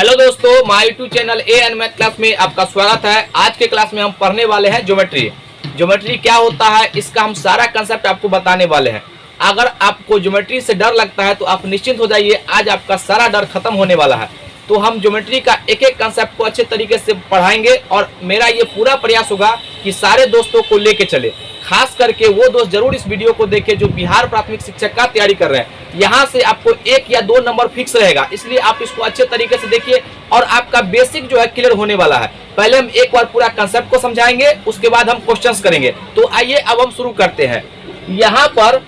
Hello दोस्तों, my YouTube channel A N math class में आपका स्वागत है। आज के क्लास में हम पढ़ने वाले हैं ज्योमेट्री क्या होता है, इसका हम सारा कंसेप्ट आपको बताने वाले हैं। अगर आपको ज्योमेट्री से डर लगता है तो आप निश्चिंत हो जाइए, आज आपका सारा डर खत्म होने वाला है। तो हम ज्योमेट्री का एक एक कंसेप्ट को अच्छे तरीके से पढ़ाएंगे और मेरा ये पूरा प्रयास होगा कि सारे दोस्तों को लेके चले। खास करके वो दोस्त जरूर इस वीडियो को देखें जो बिहार प्राथमिक शिक्षक का तैयारी कर रहे हैं। यहाँ से आपको 1 या 2 नंबर फिक्स रहेगा, इसलिए आप इसको अच्छे तरीके से देखिए और आपका बेसिक जो है क्लियर होने वाला है। पहले हम एक बार पूरा कंसेप्ट को समझाएंगे, उसके बाद हम क्वेश्चंस करेंगे। तो आइए अब हम शुरू करते हैं। यहाँ पर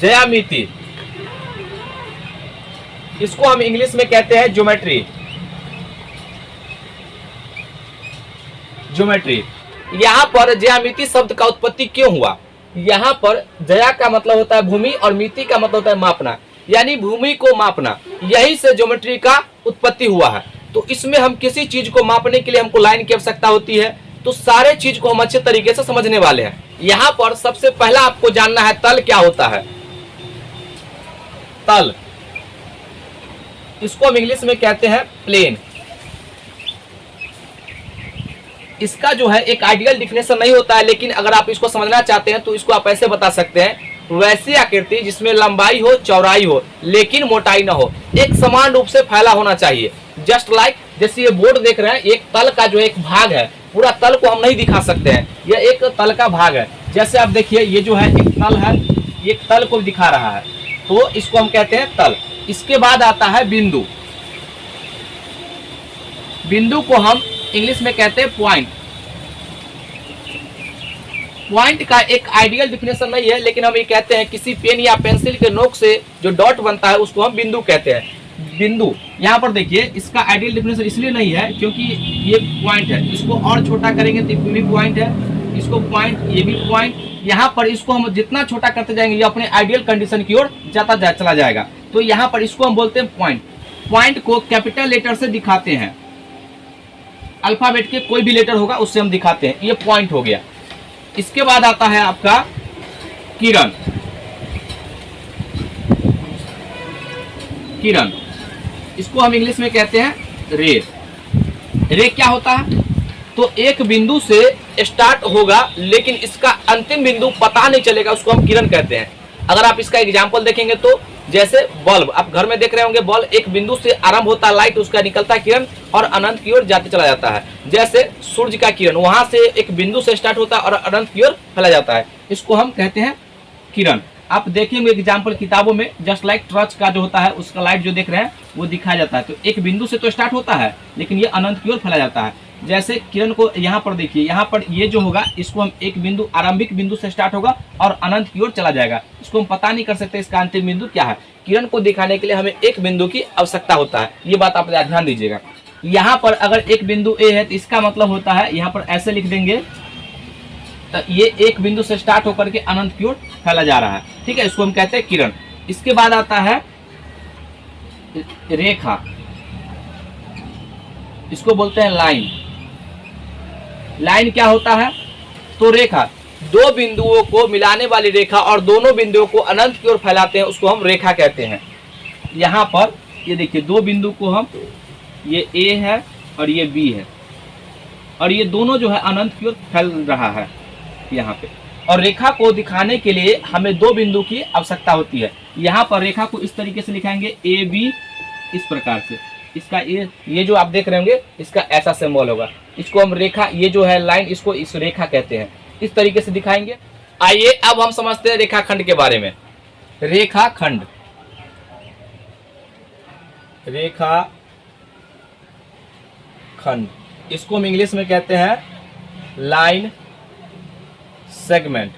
ज्यामिति, इसको हम इंग्लिश में कहते हैं ज्योमेट्री। यहाँ पर ज्यामिति शब्द का उत्पत्ति क्यों हुआ? यहाँ पर जया का मतलब होता है भूमि और मिति का मतलब होता है मापना, यानी भूमि को मापना। यही से ज्योमेट्री का उत्पत्ति हुआ है। तो इसमें हम किसी चीज को मापने के लिए हमको लाइन की आवश्यकता होती है, तो सारे चीज को हम अच्छे तरीके से समझने वाले हैं। यहाँ पर सबसे पहला आपको जानना है तल क्या होता है। तल, इसको हम इंग्लिश में कहते हैं प्लेन। इसका जो है एक आइडियल डिफिनेशन नहीं होता है, लेकिन अगर आप इसको समझना चाहते हैं तो इसको आप ऐसे बता सकते हैं, वैसी आकृति जिसमें लंबाई हो, चौड़ाई हो, लेकिन मोटाई ना हो, एक समान रूप से फैला होना चाहिए। जस्ट लाइक जैसे ये बोर्ड देख रहे हैं, एक तल का जो एक भाग है, पूरा तल को हम नहीं दिखा सकते हैं, यह एक तल का भाग है। जैसे आप देखिए ये जो है एक तल है, एक तल को दिखा रहा है, तो इसको हम कहते हैं तल। इसके बाद आता है बिंदु। बिंदु को हम इंग्लिश में कहते हैं पॉइंट। पॉइंट का एक आइडियल डिफिनेशन नहीं है, लेकिन हम ये कहते हैं किसी पेन या पेंसिल के नोक से जो डॉट बनता है उसको हम बिंदु कहते हैं। बिंदु यहाँ पर देखिए, इसका आइडियल डिफिनेशन इसलिए नहीं है क्योंकि ये पॉइंट है, इसको और छोटा करेंगे तो ये भी पॉइंट है, इसको पॉइंट, ये भी पॉइंट। यहाँ पर इसको हम जितना छोटा करते जाएंगे ये अपने आइडियल कंडीशन की ओर चला जाएगा। तो यहाँ पर इसको हम बोलते हैं पॉइंट। पॉइंट को कैपिटल लेटर से दिखाते हैं, अल्फाबेट के कोई भी लेटर होगा उससे हम दिखाते हैं, ये पॉइंट हो गया। इसके बाद आता है आपका किरण। किरण, इसको हम इंग्लिश में कहते हैं रे। रे क्या होता है? तो एक बिंदु से स्टार्ट होगा लेकिन इसका अंतिम बिंदु पता नहीं चलेगा, उसको हम किरण कहते हैं। अगर आप इसका एग्जाम्पल देखेंगे तो जैसे बल्ब, आप घर में देख रहे होंगे, बल्ब एक बिंदु से आरंभ होता है लाइट, उसका निकलता है किरण और अनंत की ओर जाते चला जाता है। जैसे सूर्य का किरण वहां से एक बिंदु से स्टार्ट होता है और अनंत की ओर फैला जाता है, इसको हम कहते हैं किरण। आप देखेंगे एग्जाम्पल किताबों में, जस्ट लाइक टॉर्च का जो होता है उसका लाइट जो देख रहे हैं वो दिखाया जाता है। तो एक बिंदु से तो स्टार्ट होता है लेकिन ये अनंत की ओर फैला जाता है। जैसे किरण को यहाँ पर देखिए, यहाँ पर ये जो होगा इसको हम एक बिंदु, आरंभिक बिंदु से स्टार्ट होगा और अनंत की ओर चला जाएगा, इसको हम पता नहीं कर सकते इसका अंतिम बिंदु क्या है। किरण को दिखाने के लिए हमें एक बिंदु की आवश्यकता होता है, ये बात आप ध्यान दीजिएगा। यहाँ पर अगर एक बिंदु ए है तो इसका मतलब होता है, यहाँ पर ऐसे लिख देंगे, तो ये एक बिंदु से स्टार्ट होकर के अनंत की ओर फैला जा रहा है, ठीक है, इसको हम कहते हैं किरण। इसके बाद आता है रेखा, इसको बोलते हैं लाइन। लाइन क्या होता है? तो रेखा, दो बिंदुओं को मिलाने वाली रेखा और दोनों बिंदुओं को अनंत की ओर फैलाते हैं, उसको हम रेखा कहते हैं। यहाँ पर ये देखिए दो बिंदु को हम, ये ए है और ये बी है, और ये दोनों जो है अनंत की ओर फैल रहा है यहाँ पे। और रेखा को दिखाने के लिए हमें दो बिंदु की आवश्यकता होती है। यहाँ पर रेखा को इस तरीके से लिखाएंगे, ए बी, इस प्रकार से। इसका ये जो आप देख रहे होंगे इसका ऐसा सिंबल होगा, इसको हम रेखा, ये जो है लाइन, इसको इस रेखा कहते हैं। इस तरीके से दिखाएंगे। आइए अब हम समझते हैं रेखाखंड के बारे में। रेखाखंड, रेखाखंड, इसको हम इंग्लिश में कहते हैं लाइन सेगमेंट।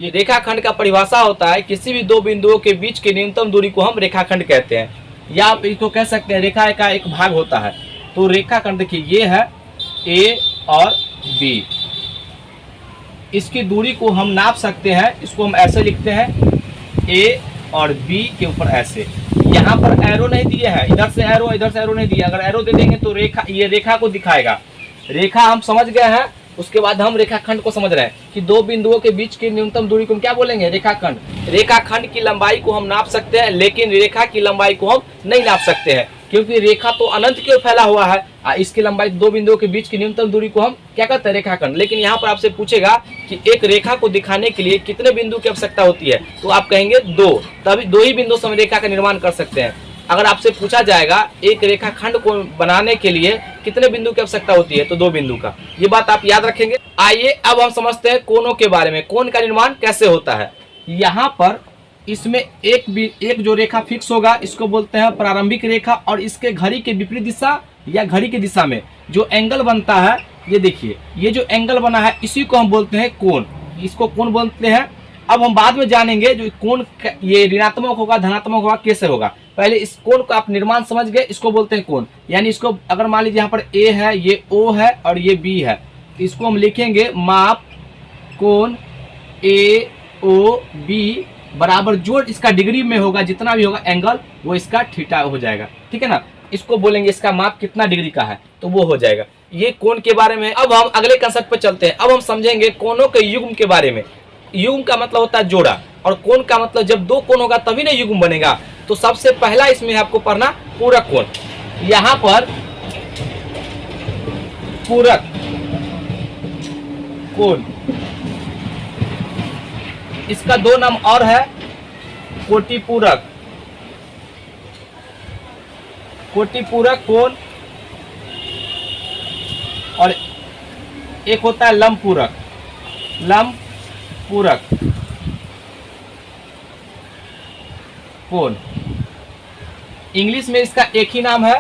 ये रेखाखंड का परिभाषा होता है किसी भी दो बिंदुओं के बीच की न्यूनतम दूरी को हम रेखाखंड कहते हैं, या आप इसको कह सकते हैं रेखा का एक भाग होता है। तो रेखाखंड देखिए ये है ए और बी, इसकी दूरी को हम नाप सकते हैं, इसको हम ऐसे लिखते हैं, ए और बी के ऊपर ऐसे। यहाँ पर एरो नहीं दिए हैं, इधर से एरो, इधर से एरो नहीं दिया। अगर एरो दे देंगे तो रेखा, ये रेखा को दिखाएगा। रेखा हम समझ गए हैं, उसके बाद हम रेखाखंड को समझ रहे हैं कि दो बिंदुओं के बीच की न्यूनतम दूरी को हम क्या बोलेंगे, रेखाखंड। रेखाखंड की लंबाई को हम नाप सकते हैं, लेकिन रेखा की लंबाई को हम नहीं नाप सकते हैं, क्योंकि रेखा तो अनंत की ओर फैला हुआ है। इसकी लंबाई दो बिंदुओं के बीच की न्यूनतम दूरी को हम क्या कहते हैं, रेखाखंड। लेकिन यहाँ पर आपसे पूछेगा कि एक रेखा को दिखाने के लिए कितने बिंदु की आवश्यकता होती है, तो आप कहेंगे दो, तभी दो ही बिंदु से हम रेखा का निर्माण कर सकते हैं। अगर आपसे पूछा जाएगा एक रेखाखंड को बनाने के लिए कितने बिंदु की आवश्यकता होती है, तो दो बिंदु का। ये बात आप याद रखेंगे। आइए अब हम समझते हैं कोनों के बारे में, कोन का निर्माण कैसे होता है। यहाँ पर इसमें एक जो रेखा फिक्स होगा इसको बोलते हैं प्रारंभिक रेखा, और इसके घड़ी के विपरीत दिशा या घड़ी की दिशा में जो एंगल बनता है, ये देखिए ये जो एंगल बना है इसी को हम बोलते हैं कोन, इसको कोन बोलते हैं। अब हम बाद में जानेंगे जो कोन ये ऋणात्मक होगा धनात्मक होगा कैसे होगा। पहले इस कोन का आप निर्माण समझ गए, इसको बोलते हैं कोन। यानी इसको अगर मान लीजिए यहाँ पर ए है, ये ओ है और ये बी है, इसको हम लिखेंगे माप कोन ए ओ बी बराबर जो इसका डिग्री में होगा, जितना भी होगा एंगल वो इसका थीटा हो जाएगा, ठीक है ना। इसको बोलेंगे इसका माप कितना डिग्री का है, तो वो हो जाएगा। ये कोन के बारे में। अब हम अगले कंसेप्ट पे चलते हैं। अब हम समझेंगे कोनों के युग्म के बारे में। युग्म का मतलब होता है जोड़ा, और कोन का मतलब जब दो कोन होगा तभी ना युग्म बनेगा। तो सबसे पहला इसमें आपको पढ़ना पूरक कोण। यहाँ पर पूरक कोण, इसका दो नाम और है, कोटिपूरक, कोटिपूरक कोण, और एक होता है लंबपूरक, लंबपूरक कोण। इंग्लिश में इसका एक ही नाम है,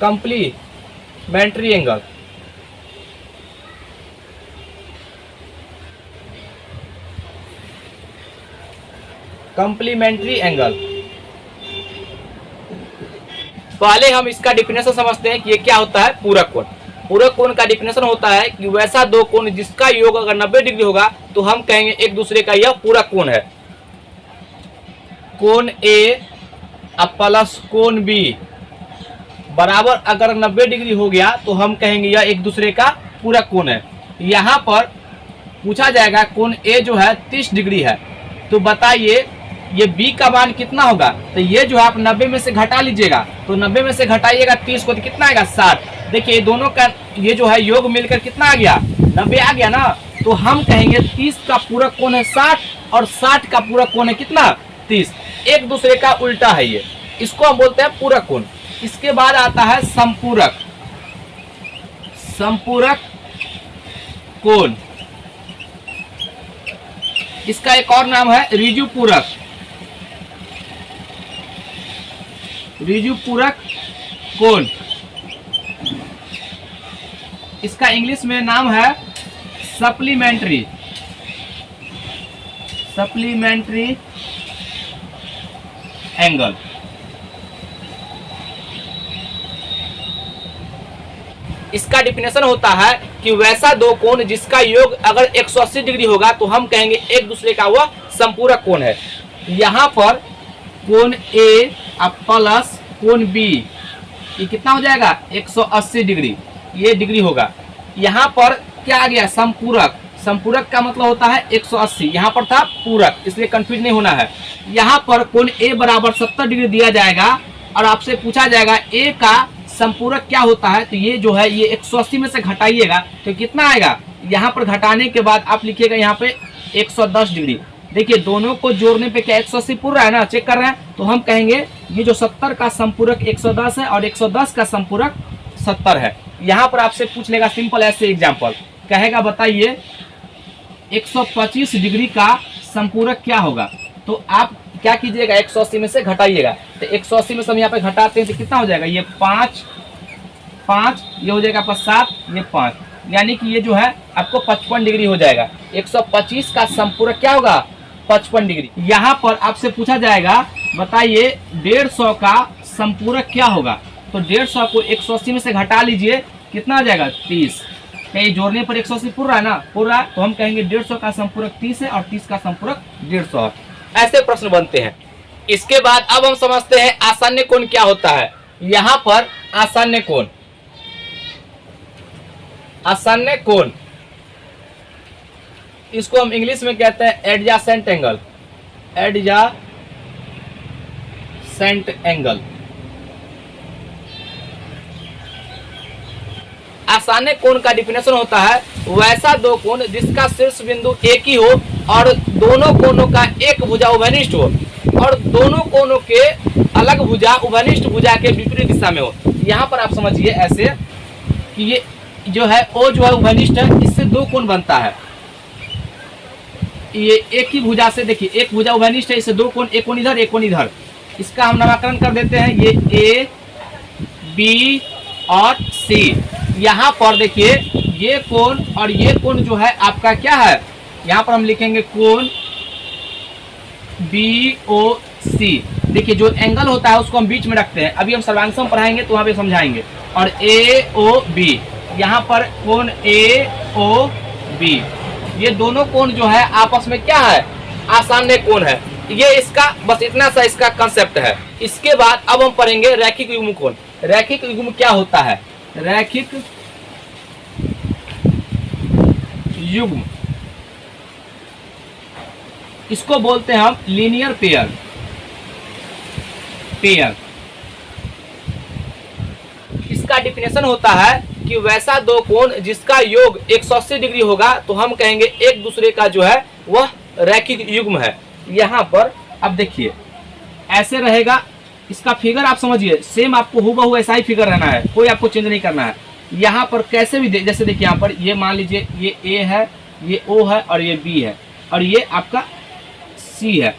कंप्लीमेंट्री एंगल। Complementary angle. पहले हम इसका डिफिनेशन समझते हैं कि ये क्या होता है, पूरक कोण। पूरक कोण का डिफिनेशन होता है कि वैसा दो कोण जिसका योग अगर 90 डिग्री होगा तो हम कहेंगे एक दूसरे का यह पूरक कोण है। कोण ए प्लस कोण बी बराबर अगर 90 डिग्री हो गया तो हम कहेंगे यह एक दूसरे का पूरक कोण है। यहाँ पर पूछा जाएगा कोण ए जो है 30 डिग्री है, तो बताइए ये बी का मान कितना होगा। तो ये जो है आप 90 में से घटा लीजिएगा, तो 90 में से घटाइएगा 30 को, तो कितना आएगा 60। देखिए दोनों का ये जो है योग मिलकर कितना आ गया, 90 आ गया ना। तो हम कहेंगे 30 का पूरक कोण है 60 और 60 का पूरक कोण है कितना, 30। एक दूसरे का उल्टा है ये, इसको हम बोलते हैं पूरक कोण। इसके बाद आता है संपूरक, संपूरक कोण। इसका एक और नाम है ऋजुपूरक, ऋजुपूरक कोण। इसका इंग्लिश में नाम है सप्लीमेंट्री, सप्लीमेंट्री एंगल। इसका डिफिनेशन होता है कि वैसा दो कोण जिसका योग अगर 180 डिग्री होगा तो हम कहेंगे एक दूसरे का वह संपूरक कोण है। यहाँ पर कोण ए प्लस कोण बी, ये कितना हो जाएगा 180 डिग्री, ये डिग्री होगा। यहाँ पर क्या आ गया, संपूरक। संपूरक का मतलब होता है 180, यहाँ पर था पूरक, इसलिए कंफ्यूज नहीं होना है। यहाँ पर कोण ए बराबर 70 डिग्री दिया जाएगा और आपसे पूछा जाएगा ए का संपूरक क्या होता है, तो ये जो है ये 180 में से घटाइएगा तो कितना आएगा। यहाँ पर घटाने के बाद आप लिखिएगा यहाँ पे 110 डिग्री। देखिए दोनों को जोड़ने पे क्या 180 पूर रहा है ना, चेक कर रहे हैं, तो हम कहेंगे ये जो 70 का संपूरक 110 है और 110 का संपूरक 70 है। यहाँ पर आपसे पूछ लेगा सिंपल ऐसे एग्जाम्पल, कहेगा बताइए 125 डिग्री का संपूरक क्या होगा। तो आप क्या कीजिएगा 180 में से घटाइएगा, तो 180 में से हम यहाँ पे घटाते हैं तो कितना हो जाएगा, ये 5 5, ये हो जाएगा आपका 7, ये 5, यानी कि ये जो है आपको 55 डिग्री हो जाएगा। 125 का संपूरक क्या होगा, 55 डिग्री। यहाँ पर आपसे पूछा जाएगा बताइए 150 का संपूरक क्या होगा, तो 150 को 180 में से घटा लीजिए, कितना आ जाएगा 30। कहीं जोड़ने पर 180 पूरा है ना, पूरा, तो हम कहेंगे 150 का संपूरक 30 है और 30 का संपूरक 150 है। ऐसे प्रश्न बनते हैं। इसके बाद अब हम समझते हैं आसन्न कोण क्या होता है। यहाँ पर आसन्न कोण, आसन्न कोण, इसको हम इंग्लिश में कहते हैं एडजासेंट एंगल, एडजासेंट एंगल। आसन्न कोण का डिफिनेशन होता है वैसा दो कोण जिसका शीर्ष बिंदु एक ही हो और दोनों कोणों का एक भुजा उभयनिष्ठ हो और दोनों कोणों के अलग भुजा उभयनिष्ठ भुजा के विपरीत दिशा में हो। यहाँ पर आप समझिए ऐसे कि ये जो है ओ जो है उभयनिष्ठ है, इससे दो कोण बनता है। ये एक ही भुजा से देखिए, एक भुजा उभयनिष्ठ है, इससे दो कोण, एक कोण इधर एक कोण इधर। इसका हम नामकरण कर देते हैं ये ए बी और सी। यहाँ पर देखिए ये कोण और ये कोण जो है आपका क्या है, यहाँ पर हम लिखेंगे कोण बी ओ सी। देखिए जो एंगल होता है उसको हम बीच में रखते हैं, अभी हम सर्वांश में पढ़ाएंगे तो वहाँ पे समझाएंगे। और ए ओ बी, यहाँ पर कोण ए ओ बी, ये दोनों कोण जो है आपस में क्या है, आसन्न कोण है। ये इसका बस इतना सा इसका कंसेप्ट है। इसके बाद अब हम पढ़ेंगे रैखिक युग्म कोण। रैखिक युग्म क्या होता है, रैखिक युग्म, इसको बोलते हैं हम लीनियर पेयर। इसका डिफिनेशन होता है कि वैसा दो कोण जिसका योग 180 डिग्री होगा तो हम कहेंगे एक दूसरे का जो है वह रैखिक युग्म है। यहाँ पर अब देखिए ऐसे रहेगा, इसका फिगर आप समझिए, सेम आपको हूबहू ऐसा ही फिगर रहना है, कोई आपको चेंज नहीं करना है। यहाँ पर कैसे भी जैसे देखिए यहाँ पर ये मान लीजिए ये ए है, ये ओ है और ये बी है और ये आपका सी है।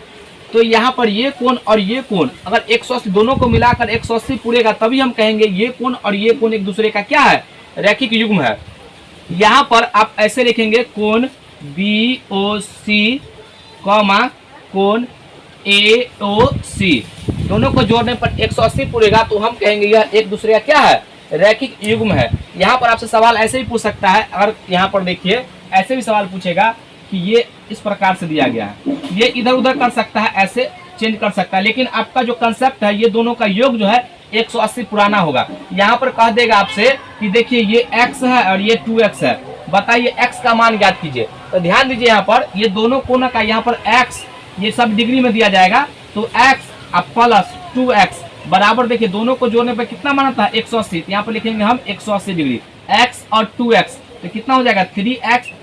तो यहाँ पर ये कोण और ये कोण अगर 180 दोनों को मिलाकर 180 पूरेगा तभी हम कहेंगे ये कोण और ये कोण एक दूसरे का क्या है, रैखिक युग्म है। यहाँ पर आप ऐसे लिखेंगे कोण बी ओ सी कॉमा कोण ए ओ सी, दोनों को जोड़ने पर 180 पूरेगा तो हम कहेंगे यह एक दूसरे का क्या है, रैखिक युग्म है। यहाँ पर आपसे सवाल ऐसे ही पूछ सकता है, अगर यहाँ पर देखिए ऐसे भी सवाल पूछेगा कि ये इस प्रकार से दिया गया है, ये इधर उधर कर सकता है, ऐसे चेंज कर सकता है, लेकिन आपका जो कंसेप्ट है ये दोनों का योग जो है 180 पुराना होगा। यहाँ पर कह देगा आपसे कि देखिए ये x है और ये 2x है, बताइए x का मान ज्ञात कीजिए। तो ध्यान दीजिए यहाँ पर ये दोनों कोणों का यहाँ पर x ये सब डिग्री में दिया जाएगा, तो x अब प्लस 2x बराबर, देखिए दोनों को जोड़ने पर कितना मान आता है 180, यहाँ पर लिखेंगे हम 180 डिग्री, x और 2x तो कितना हो जाएगा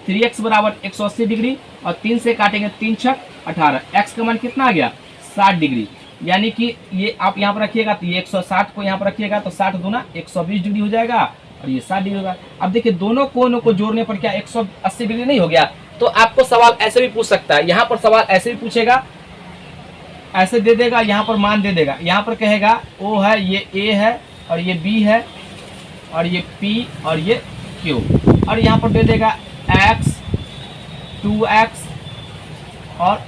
3x बराबर 180 डिग्री और 3 से काटेंगे 3 छक 18, x का मान कितना आ गया 60 डिग्री। यानी कि ये आप यहाँ पर रखिएगा तो ये 160 को यहाँ पर रखिएगा तो 60 दूना 120 डिग्री हो जाएगा और ये 60 डिग्री होगा। अब देखिए दोनों कोणों को जोड़ने पर क्या 180 डिग्री नहीं हो गया। तो आपको सवाल ऐसे भी पूछ सकता है, यहाँ पर सवाल ऐसे भी पूछेगा, ऐसे दे देगा, यहाँ पर मान दे देगा, यहाँ पर कहेगा O है, ये A है और ये B है और ये P और ये Q, और यहाँ पर दे देगा x 2x और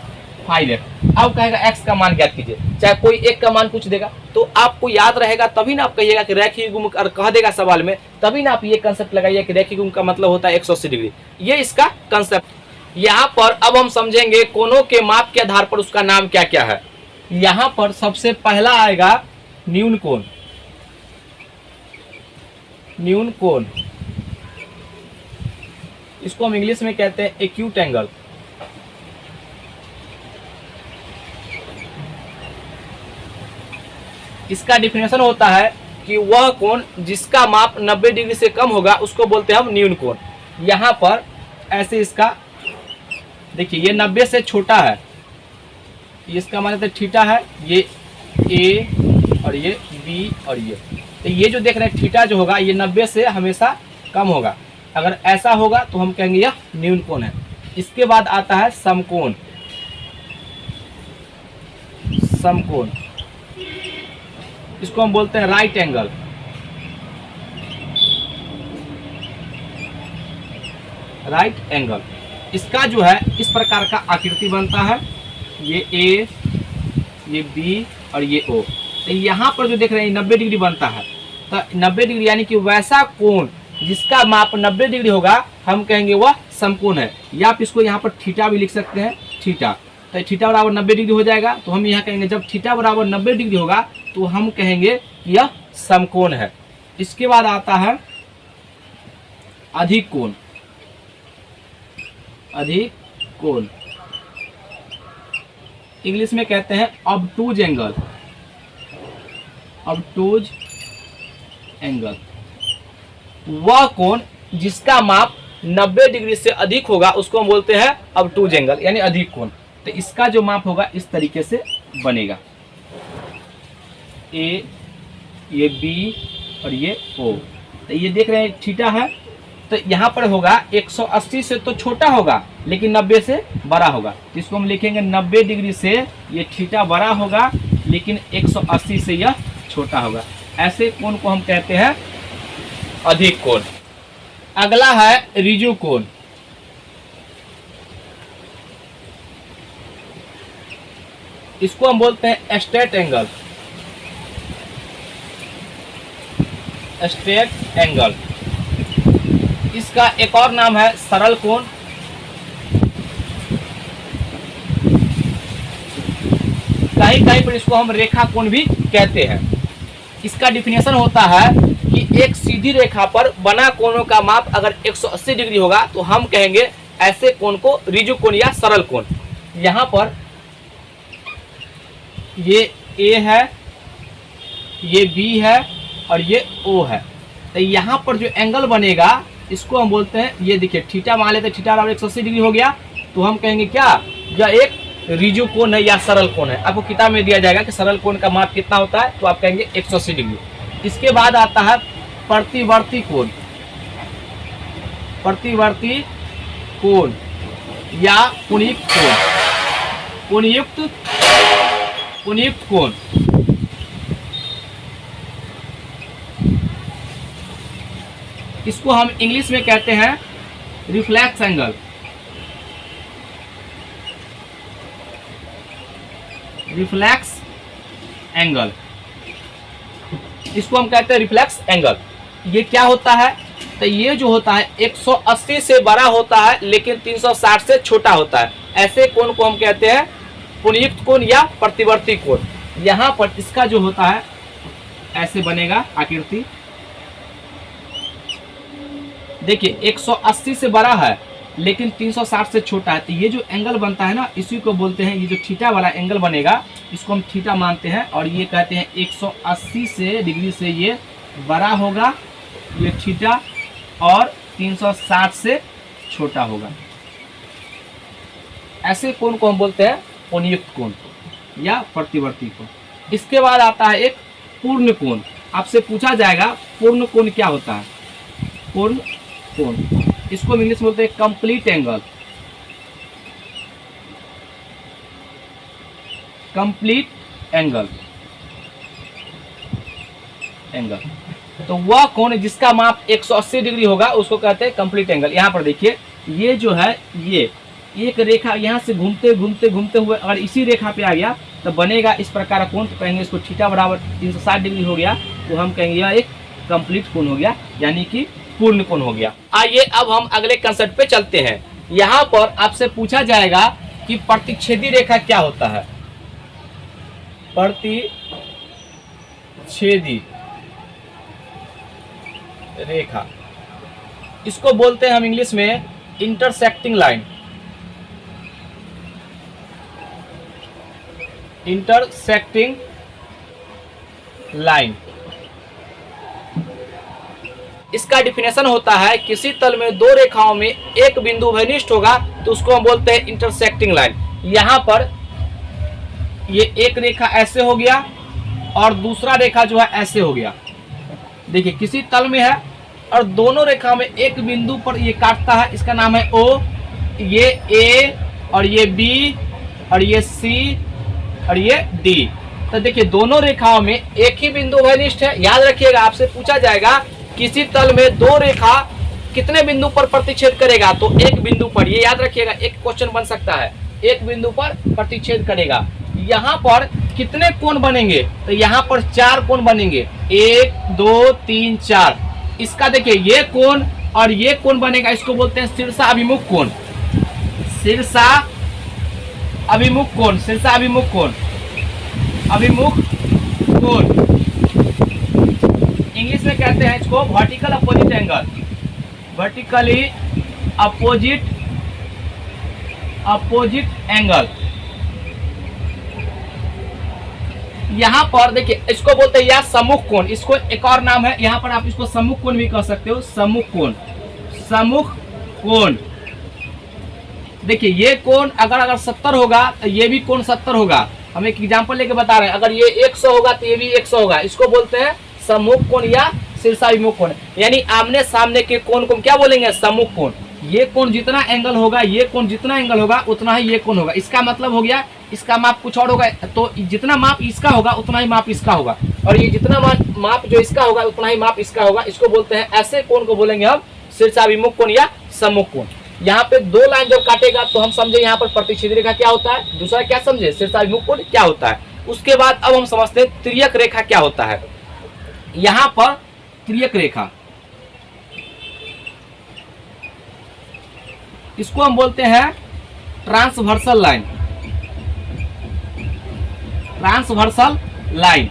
5x। अब कहेगा x का मान ज्ञात कीजिए, चाहे कोई एक का मान पूछ देगा तो आपको याद रहेगा, तभी ना आप कहिएगा कि रैखिक युग्म, और कह देगा सवाल में तभी ना आप ये कंसेप्ट लगाइए कि रैखिक युग्म का मतलब होता है 180 डिग्री। ये इसका कंसेप्ट। यहाँ पर अब हम समझेंगे कोणों के माप के आधार पर उसका नाम क्या क्या है। यहाँ पर सबसे पहला आएगा न्यून कोण। न्यून कोण इसको हम इंग्लिश में कहते हैं एक्यूट एंगल। इसका डिफिनेशन होता है कि वह कोण जिसका माप 90 डिग्री से कम होगा उसको बोलते हैं हम न्यून कोण। यहाँ पर ऐसे इसका देखिए ये 90 से छोटा है, इसका मतलब थीटा है, ये ए और ये बी और ये जो देख रहे हैं थीटा जो होगा ये 90 से हमेशा कम होगा। अगर ऐसा होगा तो हम कहेंगे यह न्यून कोण है। इसके बाद आता है समकोण। समकोण इसको हम बोलते हैं राइट एंगल। राइट एंगल इसका जो है इस प्रकार का आकृति बनता है, ये ए, ये बी और ये ओ। तो यहाँ पर जो देख रहे हैं 90 डिग्री बनता है, तो 90 डिग्री यानी कि वैसा कोण जिसका माप 90 डिग्री होगा हम कहेंगे वह समकोण है। या आप इसको यहाँ पर थीटा भी लिख सकते हैं, थीटा। तो थीटा बराबर 90 डिग्री हो जाएगा, तो हम यहाँ कहेंगे जब थीटा बराबर 90 डिग्री होगा तो हम कहेंगे यह समकोण है। इसके बाद आता है अधिक कोण, अधिक कोण। इंग्लिश में कहते हैं ऑब्टूज एंगल, ऑब्टूज एंगल। वह कोण जिसका माप 90 डिग्री से अधिक होगा उसको हम बोलते हैं ऑब्टूज एंगल, यानी अधिक कोण। तो इसका जो माप होगा इस तरीके से बनेगा, ए, ये बी और ये ओ। तो ये देख रहे हैं थीटा है, तो यहाँ पर होगा 180 से तो छोटा होगा लेकिन 90 से बड़ा होगा। तो इसको हम लिखेंगे 90 डिग्री से ये थीटा बड़ा होगा लेकिन 180 से यह छोटा होगा। ऐसे कोण को हम कहते हैं अधिक कोण। अगला है रिजु कोण। इसको हम बोलते हैं स्ट्रेट एंगल, स्ट्रेट एंगल। इसका एक और नाम है सरल कोण। कहीं कहीं पर इसको हम रेखा कोण भी कहते हैं। इसका डिफिनेशन होता है कि एक सीधी रेखा पर बना कोणों का माप अगर 180 डिग्री होगा तो हम कहेंगे ऐसे कोण को रिजु कोण या सरल कोण। यहाँ पर ये ए है, ये बी है और ये ओ है। तो यहाँ पर जो एंगल बनेगा इसको हम बोलते हैं, ये देखिए थीटा मान लेते हैं, थीटा बराबर 180 डिग्री हो गया तो हम कहेंगे क्या, यह एक रिजु कोण है या सरल कोण है। आपको किताब में दिया जाएगा कि सरल कोण का माप कितना होता है, तो आप कहेंगे 180 डिग्री। इसके बाद आता है प्रतिवर्ती कोण, प्रतिवर्ती कोण या कोणयुक्त कोण, कोणयुक्त कोण। इसको हम इंग्लिश में कहते हैं रिफ्लेक्स एंगल, रिफ्लेक्स एंगल। इसको हम कहते हैं रिफ्लेक्स एंगल। ये क्या होता है, तो ये जो होता है 180 से बड़ा होता है लेकिन 360 से छोटा होता है। ऐसे कोण को हम कहते हैं कोणयुक्त कोण या प्रतिवर्ती कोण। यहाँ पर इसका जो होता है ऐसे बनेगा आकृति, देखिए 180 से बड़ा है लेकिन 360 से छोटा है। तो ये जो एंगल बनता है ना, इसी को बोलते हैं, ये जो थीटा वाला एंगल बनेगा इसको हम थीटा मानते हैं। और ये कहते हैं 180 से डिग्री से ये बड़ा होगा ये थीटा और 360 से छोटा होगा। ऐसे कोण को हम बोलते हैं कोणयुक्त कोण या प्रतिवर्ती कोण। इसके बाद आता है एक पूर्ण कोण। आपसे पूछा जाएगा पूर्ण कोण क्या होता है। पूर्ण कोण, इसको इंग्लिश में बोलते हैं complete angle, complete angle, angle. तो वह कोण जिसका माप 180 डिग्री होगा उसको कहते हैं कंप्लीट एंगल। यहाँ पर देखिए ये जो है, ये एक रेखा यहाँ से घूमते घूमते घूमते हुए अगर इसी रेखा पे आ गया तो बनेगा इस प्रकार का कोण। तो कहेंगे इसको थीटा बराबर 360 डिग्री हो गया तो हम कहेंगे यह एक कंप्लीट कोण हो गया, यानी कि पूर्ण कोण हो गया। आइए अब हम अगले कंसेप्ट पे चलते हैं। यहाँ पर आपसे पूछा जाएगा कि प्रतिच्छेदी रेखा क्या होता है। प्रतिच्छेदी रेखा, इसको बोलते हैं हम इंग्लिश में इंटरसेक्टिंग लाइन, इंटरसेक्टिंग लाइन। इसका डिफिनेशन होता है किसी तल में दो रेखाओं में एक बिंदु घनिष्ठ होगा तो उसको हम बोलते हैं इंटरसेक्टिंग लाइन। यहाँ पर ये एक रेखा ऐसे हो गया और दूसरा रेखा जो है ऐसे हो गया। देखिए किसी तल में है और दोनों रेखाओं में एक बिंदु पर ये काटता है, इसका नाम है O। ये A और ये B और ये C और ये D। तो देखिए दोनों रेखाओं में एक ही बिंदु घनिष्ठ है। याद रखिएगा आपसे पूछा जाएगा किसी तल में दो रेखा कितने बिंदु पर प्रतिच्छेद करेगा, तो एक बिंदु पर। ये याद रखिएगा, एक क्वेश्चन बन सकता है, एक बिंदु पर प्रतिच्छेद करेगा। यहाँ पर कितने कोण बनेंगे, तो यहाँ पर 4 कोण बनेंगे, 1 2 3 4। इसका देखिए ये कोण और ये कोण बनेगा, इसको बोलते हैं शीर्षा अभिमुख कोण, शीर्षा अभिमुख कोण, शीर्षा अभिमुख कोण, अभिमुख कोण। इंग्लिश में कहते हैं इसको vertical opposite angle, vertically opposite angle. यहाँ पर देखिए इसको बोलते हैं या सम्मुख कोण, इसको एक और नाम है, यहाँ पर आप इसको सम्मुख कोण भी कह सकते हो, सम्मुख कोण। देखिए ये कोण अगर 70 होगा तो ये भी कोण 70 होगा। हम एक एग्जांपल लेके बता रहे हैं, अगर ये 100 होगा तो ये भी 100 होगा। इसको बोलते हैं सम्मुख कोण या शीर्षाभिमुख कोण, यानी आमने सामने के कोण को क्या बोलेंगे, सम्मुख कोण। ये कोण जितना एंगल होगा, ये कोण जितना एंगल होगा उतना ही ये कोण होगा। इसका मतलब हो गया इसका माप कुछ और होगा, तो जितना माप इसका होगा उतना ही माप इसका होगा, और ये जितना माप जो इसका होगा उतना ही माप इसका होगा। इसको बोलते हैं, ऐसे कोण को बोलेंगे हम शीर्षाभिमुख कोण या सम्मुख कोण। यहाँ पे दो लाइन जब काटेगा तो हम समझे यहाँ पर प्रतिच्छेदी रेखा क्या होता है, दूसरा क्या समझे शीर्षाभिमुख कोण क्या होता है। उसके बाद अब हम समझते हैं तिर्यक रेखा क्या होता है। यहाँ पर तिर्यक रेखा, इसको हम बोलते हैं ट्रांसवर्सल लाइन।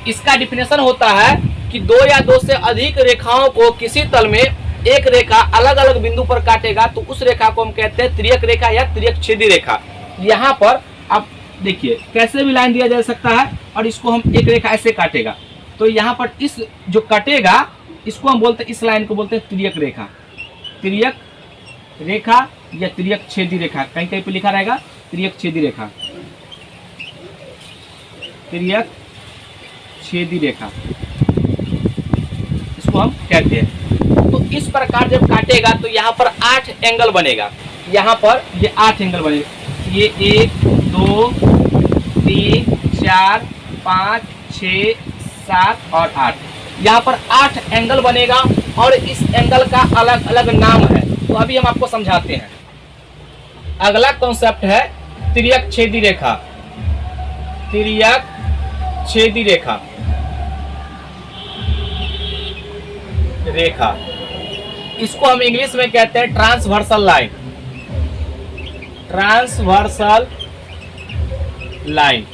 इसका डिफिनेशन होता है कि दो या दो से अधिक रेखाओं को किसी तल में एक रेखा अलग अलग बिंदु पर काटेगा तो उस रेखा को हम कहते हैं तिर्यक रेखा या तिर्यक छेदी रेखा। यहाँ पर आप देखिए कैसे भी लाइन दिया जा सकता है, और इसको हम एक रेखा ऐसे काटेगा तो यहाँ पर इस जो कटेगा इसको हम बोलते हैं, इस लाइन को बोलते हैं तिर्यक रेखा या तिर्यक छेदी रेखा। कहीं कहीं पे लिखा रहेगा तिर्यक छेदी रेखा, इसको हम कहते हैं। तो इस प्रकार जब काटेगा तो यहाँ पर 8 एंगल बनेगा। यहाँ पर ये 8 एंगल बनेगा, ये 1 2 3 4 5 6 7 और 8, यहाँ पर 8 एंगल बनेगा, और इस एंगल का अलग अलग नाम है। तो अभी हम आपको समझाते हैं। अगला कॉन्सेप्ट है तिर्यक छेदी रेखा। इसको हम इंग्लिश में कहते हैं ट्रांसवर्सल लाइन।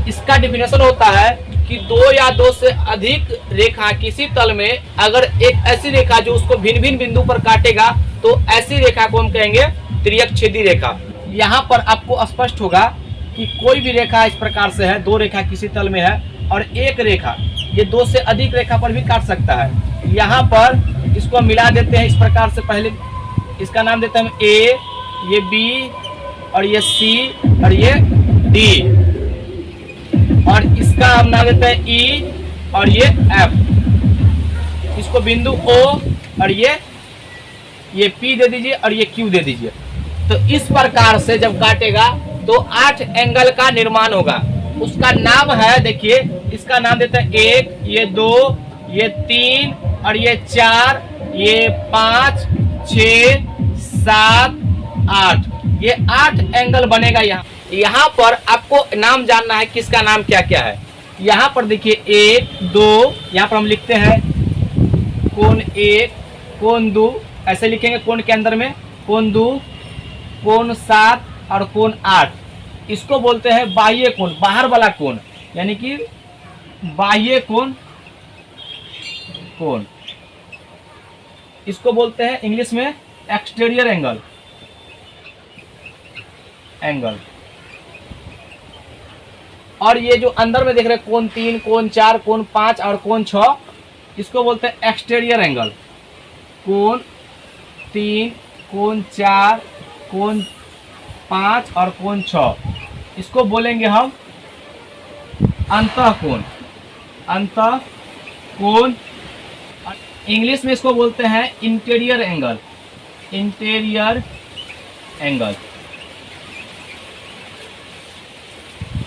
इसका डिफिनेशन होता है कि दो या दो से अधिक रेखा किसी तल में अगर एक ऐसी रेखा जो उसको भिन्न भिन्न बिंदु पर काटेगा तो ऐसी रेखा को हम कहेंगे तिर्यक छेदी रेखा। यहाँ पर आपको स्पष्ट होगा कि कोई भी रेखा इस प्रकार से है, दो रेखा किसी तल में है और एक रेखा ये दो से अधिक रेखा पर भी काट सकता है। यहाँ पर इसको हम मिला देते हैं इस प्रकार से, पहले इसका नाम देते हैं हम ए, ये बी और ये सी और ये डी, और इसका हम नाम देते हैं ई और ये एफ। इसको बिंदु ओ और ये पी दे दीजिए और ये क्यू दे दीजिए। तो इस प्रकार से जब काटेगा तो 8 एंगल का निर्माण होगा। उसका नाम है, देखिए इसका नाम देते हैं 1, ये 2, ये 3 और ये 4, ये 5 6 7 8, ये 8 एंगल बनेगा। यहाँ पर आपको नाम जानना है किसका नाम क्या क्या है। यहाँ पर देखिए 1 2, यहाँ पर हम लिखते हैं कोण 1 कोण 2, ऐसे लिखेंगे कोण के अंदर में, कोण 2 कोण 7 और कोण 8। इसको बोलते हैं बाह्य कोण, बाहर वाला कोण, यानी कि बाह्य कोण। इसको बोलते हैं इंग्लिश में एक्सटीरियर एंगल। और ये जो अंदर में देख रहे हैं कोण 3 कोण 4 कोण 5 और कोण 6, इसको बोलते हैं एक्सटीरियर एंगल। कोण 3 कोण 4 कोण 5 और कोण 6, इसको बोलेंगे हम अंतःकोण। इंग्लिश में इसको बोलते हैं इंटीरियर एंगल।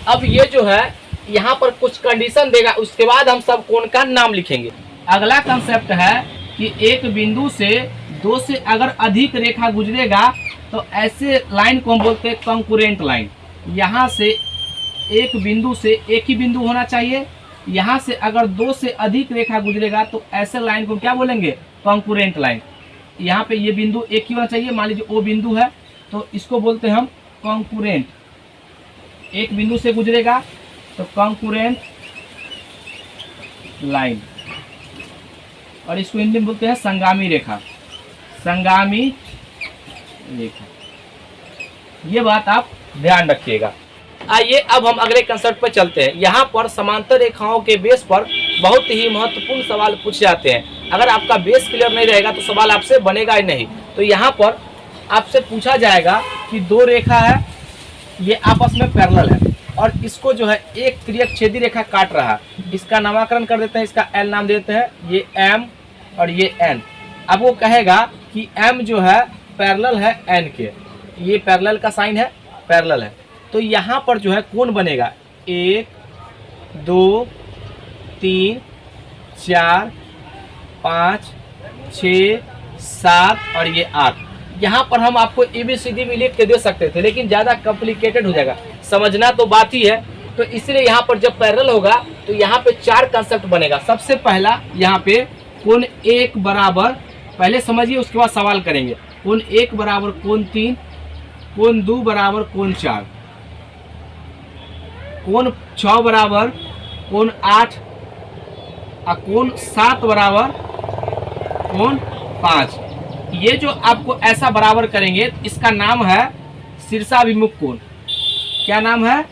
अब ये जो है यहाँ पर कुछ कंडीशन देगा, उसके बाद हम सब कोण का नाम लिखेंगे। अगला कंसेप्ट है कि एक बिंदु से दो से अगर अधिक रेखा गुजरेगा तो ऐसे लाइन को हम बोलते हैं कंकरेंट लाइन। यहाँ से एक बिंदु से एक ही बिंदु होना चाहिए, यहाँ से अगर दो से अधिक रेखा गुजरेगा तो ऐसे लाइन को क्या बोलेंगे, कंकरेंट लाइन। यहाँ पे ये बिंदु एक ही होना चाहिए, मान लीजिए ओ बिंदु है तो इसको बोलते हैं हम कंकरेंट। एक बिंदु से गुजरेगा तो कंकरेंट लाइन। और इसको हिंदी में बोलते हैं संगामी रेखा, संगामी रेखा। ये बात आप ध्यान रखिएगा। आइए अब हम अगले कंसेप्ट पर चलते हैं। यहाँ पर समांतर रेखाओं के बेस पर बहुत ही महत्वपूर्ण सवाल पूछे जाते हैं। अगर आपका बेस क्लियर नहीं रहेगा तो सवाल आपसे बनेगा ही नहीं। तो यहाँ पर आपसे पूछा जाएगा कि दो रेखा है, ये आपस में पैरेलल है और इसको जो है एक तिर्यक छेदी रेखा काट रहा है। इसका नामकरण कर देते हैं, इसका एल नाम देते हैं, ये एम और ये एन। अब वो कहेगा कि एम जो है पैरेलल है एन के, ये पैरेलल का साइन है, पैरेलल है। तो यहाँ पर जो है कोण बनेगा 1 2 3 4 5 6 7 और ये 8। यहाँ पर हम आपको ABCD भी लिख के दे सकते थे, लेकिन ज़्यादा कॉम्प्लिकेटेड हो जाएगा, समझना तो बात ही है। तो इसलिए यहाँ पर जब पैरेलल होगा तो यहाँ पे 4 कंसेप्ट बनेगा। सबसे पहला यहाँ पे कोण 1 बराबर, पहले समझिए उसके बाद सवाल करेंगे। कोण 1 बराबर कोण 3, कोण 2 बराबर कोण 4, कोण 6 बराबर कोण 8 और कोण 7 बराबर कोण 5। ये जो आपको ऐसा बराबर करेंगे इसका नाम है शीर्षाभिमुख कोण। क्या नाम है?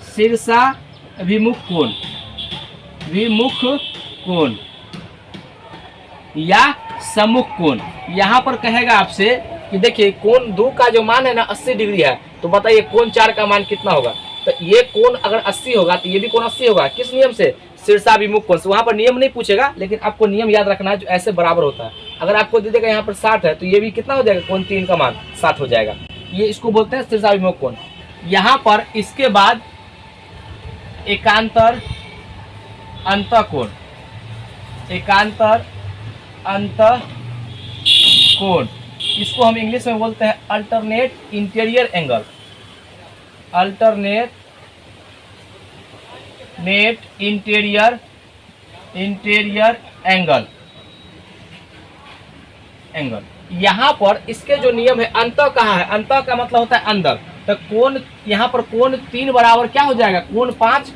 शीर्षाभिमुख कोण, विमुख कोण या सम्मुख कोण। यहाँ पर कहेगा आपसे कि देखिए कोण 2 का जो मान है ना 80 डिग्री है, तो बताइए कोण 4 का मान कितना होगा। तो ये कोण अगर 80 होगा तो ये भी कोण 80 होगा। किस नियम से? शीर्षाभिमुख कोण से। वहाँ पर नियम नहीं पूछेगा, लेकिन आपको नियम याद रखना है जो ऐसे बराबर होता है। अगर आपको दे देगा यहाँ पर 60 है तो ये भी कितना हो जाएगा? कोण 3 का मान 60 हो जाएगा। ये इसको बोलते हैं शीर्षाभिमुख कोण। यहाँ पर इसके बाद एकांतर अंतःकोण, एकांतर अंतःकोण, इसको हम इंग्लिश में बोलते हैं alternate interior angle, alternate interior angle. यहाँ पर इसके जो नियम है, अंतः कहाँ है? अंतः का मतलब होता है अंदर। तो कोण, यहाँ पर कोण 3 बराबर क्या हो जाएगा? कोण 5।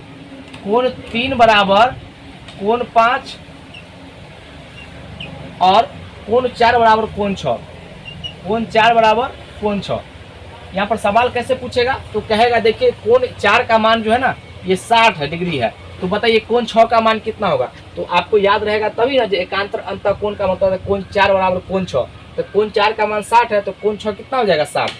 कोण 3 बराबर कोण 5 और कोण 4 बराबर कोण 6, कोण 4 बराबर कोण 6। यहाँ पर सवाल कैसे पूछेगा? तो कहेगा देखिए कोण 4 का मान जो है ना ये 60 डिग्री है, तो बताइए कोण 6 का मान कितना होगा। तो आपको याद रहेगा तभी ना, जो एकांतर अंतःकोण का मतलब है कोण 4 बराबर कोण 6। तो कोण 4 का मान 60 है तो कोण 6 कितना हो जाएगा? 60।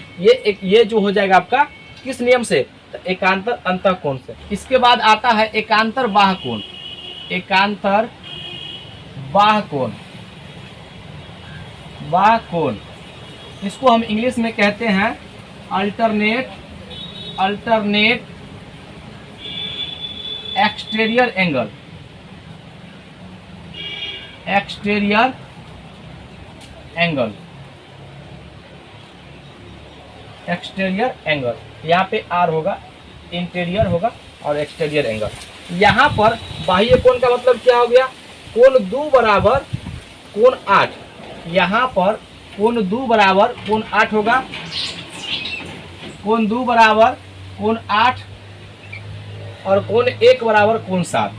ये जो हो जाएगा आपका किस नियम से? तो एकांतर अंतःकोण से। इसके बाद आता है एकांतर बाह्य कोण, एकांतर बाह्य कोण, बाह्य कोण। इसको हम इंग्लिश में कहते हैं alternate exterior angle, exterior angle, exterior angle. यहाँ पे आर होगा, इंटीरियर होगा और एक्सटीरियर एंगल। यहाँ पर बाह्य कोण का मतलब क्या हो गया? कोण 2 बराबर कोण 8। यहाँ पर कोण 2 बराबर कोण 8 होगा, कोण 2 बराबर कोण 8 और कोण 1 बराबर कोण 7,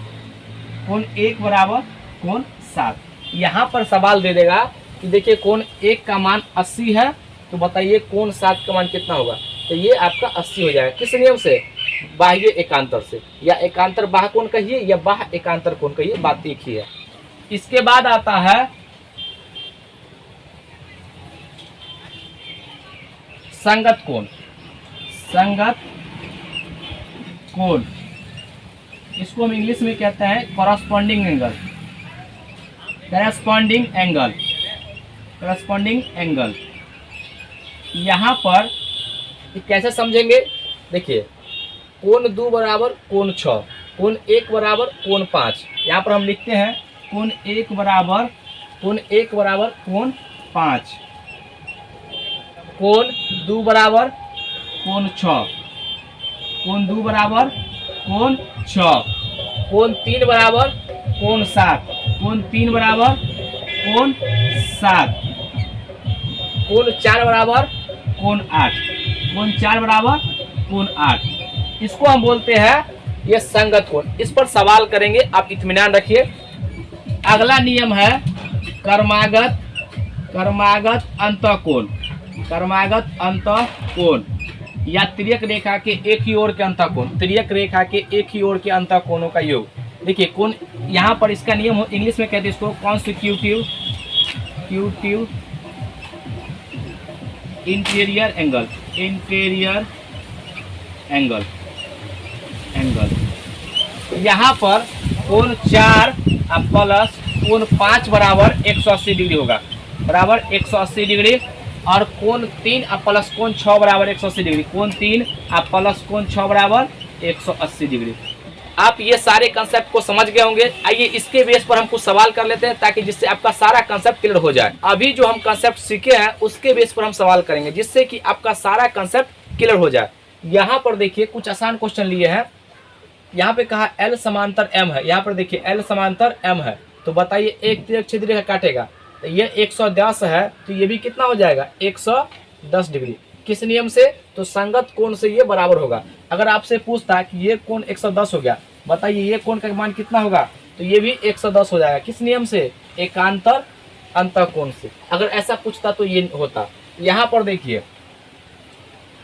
कोण 1 बराबर कोण 7। यहाँ पर सवाल दे देगा कि देखिए कोण 1 का मान 80 है, तो बताइए कोण 7 का मान कितना होगा। तो ये आपका 80 हो जाएगा। किस नियम से? बाह्य एकांतर से, या एकांतर बाह्य कोण कहिए या बाह्य एकांतर कोण कहिए, बात एक ही है। इसके बाद आता है संगत कोण, संगत कोण। इसको हम इंग्लिश में कहते हैं corresponding angle, corresponding angle, corresponding angle. यहाँ पर कैसे समझेंगे? देखिए कोण 2 बराबर कोण 6, कोण 1 बराबर कोण 5। यहाँ पर हम लिखते हैं कोण 1 बराबर कोण 5, कोण 2 बराबर कोण 6, कोण 2 बराबर कोण 6, कोण 3 बराबर कोण 7, कोण 3 बराबर कोण 7, कोण 4 बराबर कोण 8, कोण 4 बराबर कोण 8। इसको हम बोलते हैं ये संगत कोण। इस पर सवाल करेंगे, आप इत्मीनान रखिए। अगला नियम है कर्मागत कर्मागत अंतःकोण, कर्मागत अंतःकोण या तिर्यक रेखा के एक ही ओर के अंतःकोण, तिर्यक रेखा के एक ही ओर के अंतःकोणों का योग। देखिए कोण यहाँ पर इसका नियम हो, इंग्लिश में कहते हैं इसको consecutive interior angle, interior angle, यहाँ पर कोण 4 प्लस कोण 5 बराबर 180 डिग्री होगा, बराबर 180 डिग्री। और कोण 3 प्लस कोण 6 बराबर 180 डिग्री, कोण 3 प्लस कोण 6 बराबर 180 डिग्री। आप ये सारे कंसेप्ट को समझ गए होंगे। आइए इसके बेस पर हम कुछ सवाल कर लेते हैं ताकि जिससे आपका सारा कंसेप्ट क्लियर हो जाए। अभी जो हम कंसेप्ट सीखे हैं उसके बेस पर हम सवाल करेंगे जिससे कि आपका सारा कंसेप्ट क्लियर हो जाए। यहाँ पर देखिए कुछ आसान क्वेश्चन लिए हैं। यहाँ पे कहा L समांतर M है, यहाँ पर देखिए L समांतर M है, तो बताइए एक तिर्यक छिद्र रेखा काटेगा, तो ये 110 है, तो ये भी कितना हो जाएगा 110 डिग्री। किस नियम से? तो संगत कोण से ये बराबर होगा। अगर आपसे पूछता कि ये कोण 110 हो गया, बताइए ये कोण का मान कितना होगा, तो ये भी 110 हो जाएगा। किस नियम से? एकांतर अंतःकोण से। अगर ऐसा पूछता तो ये होता। यहाँ पर देखिए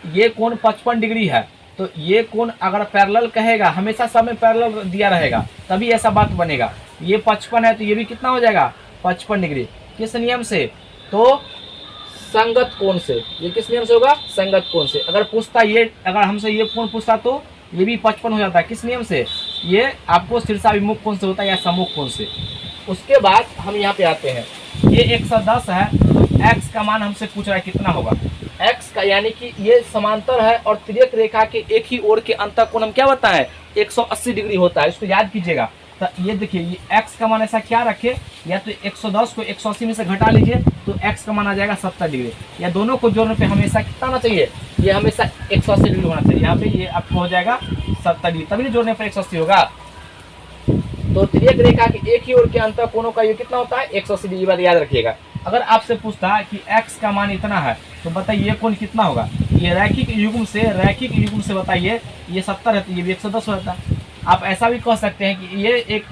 ये कोण 55 डिग्री है, तो ये कोण अगर पैरेलल कहेगा, हमेशा सब में पैरेलल दिया रहेगा तभी ऐसा बात बनेगा। ये 55 है तो ये भी कितना हो जाएगा 55 डिग्री। किस नियम से? तो संगत कोण से। ये किस नियम से होगा? संगत कोण से। अगर पूछता ये, अगर हमसे ये कोण पूछता तो ये भी 55 हो जाता है। किस नियम से? ये आपको शीर्षाभिमुख कोण से होता है या सम्मुख कोण से। उसके बाद हम यहाँ पे आते हैं, ये 110 है, तो x का मान हमसे पूछ रहा है कितना होगा। x का यानी कि ये समांतर है और तिर्यक रेखा के एक ही ओर के अंतःकोण हम क्या बताएं 180 डिग्री होता है। इसको याद कीजिएगा। तो ये देखिए ये x का मान ऐसा क्या रखे, या तो 110 को 180 में से घटा लीजिए तो x का मान आ जाएगा 70 डिग्री। या दोनों को जोड़ने पे हमेशा कितना होना चाहिए, ये हमेशा 180 डिग्री होना चाहिए। यहाँ पे ये आपको हो जाएगा 70 डिग्री, तभी जोड़ने पर 180 होगा। तो तिर्यक रेखा के एक ही ओर के अंतःकोणों का ये कितना होता है 180 डिग्री। बात याद रखिएगा। अगर आपसे पूछता है कि x का मान इतना है, तो बताइए ये कोण कितना होगा। ये रैखिक युग्म से बताइए, ये 70 है तो ये भी 110 होता है। आप ऐसा भी कह सकते हैं कि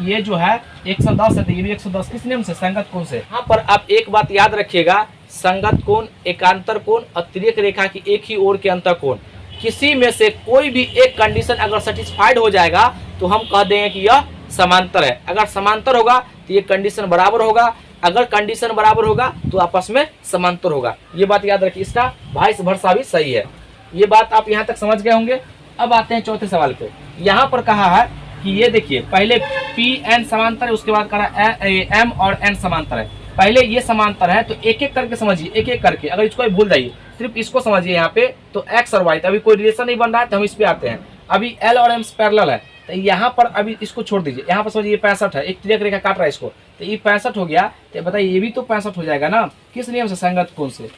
ये जो है 110 है तो ये भी 110। किस नियम से? संगत कोण से। यहाँ पर आप एक बात याद रखिएगा, संगत कोण, एकांतर कोण और तिर्यक रेखा की एक ही ओर के अंतःकोण, किसी में से कोई भी एक कंडीशन अगर सेटिस्फाइड हो जाएगा तो हम कह देंगे कि यह समांतर है। अगर समांतर होगा तो ये कंडीशन बराबर होगा, अगर कंडीशन बराबर होगा तो आपस में समांतर होगा। ये बात याद रखिए। इसका वाइस वर्सा भी सही है। ये बात आप यहाँ तक समझ गए होंगे। अब आते हैं चौथे सवाल पे। यहाँ पर कहा है कि ये देखिए पहले P N समांतर है, उसके बाद कहा M और N समांतर है। पहले ये समांतर है तो एक एक करके समझिए, एक एक करके। अगर इसको भूल जाइए, सिर्फ इसको समझिए। यहाँ पे तो x और y, तो अभी कोई रिलेशन नहीं बन रहा है तो हम इस पे आते हैं। अभी L और M पैरेलल है, तो यहाँ पर अभी इसको छोड़ दीजिए। यहाँ पर समझिए 65 है, एक तिर्यक रेखा काट रहा है इसको, तो ये 65 हो गया। तो बताइए ये भी तो 65 हो जाएगा ना। किस नियम से? संगत कोण से।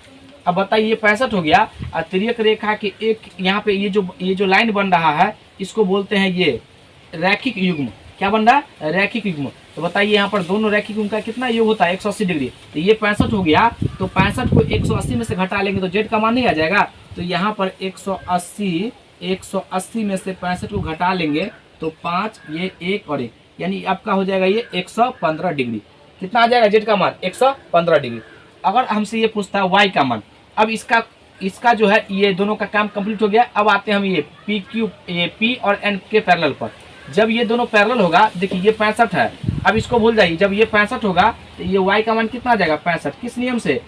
अब बताइए ये 65 हो गया और तिर्यक रेखा के एक यहाँ पे ये जो लाइन बन रहा है इसको बोलते हैं ये रैखिक युग्म। क्या बन रहा है? रैखिक युग्म। तो बताइए यहाँ पर दोनों रैखिक युग्म का कितना योग होता है 180 डिग्री। तो ये 65 हो गया, तो 65 को 180 में से घटा लेंगे तो z का मान नहीं आ जाएगा। तो यहाँ पर 180 में से 65 को घटा लेंगे तो 5, ये 1 और 1, यानी आपका हो जाएगा ये 115 डिग्री। कितना आ जाएगा z का मान? 115 डिग्री। अगर हमसे ये पूछता है y का मान, अब इसका जो है ये दोनों का काम कंप्लीट हो गया। अब आते हैं हम ये P और N के पैरेलल पर। जब ये दोनों पैरेलल होगा, देखिए ये 65 है, अब इसको भूल जाइए। जब ये 65 होगा तो ये y का मान कितना आ जाएगा 65। किस नियम से?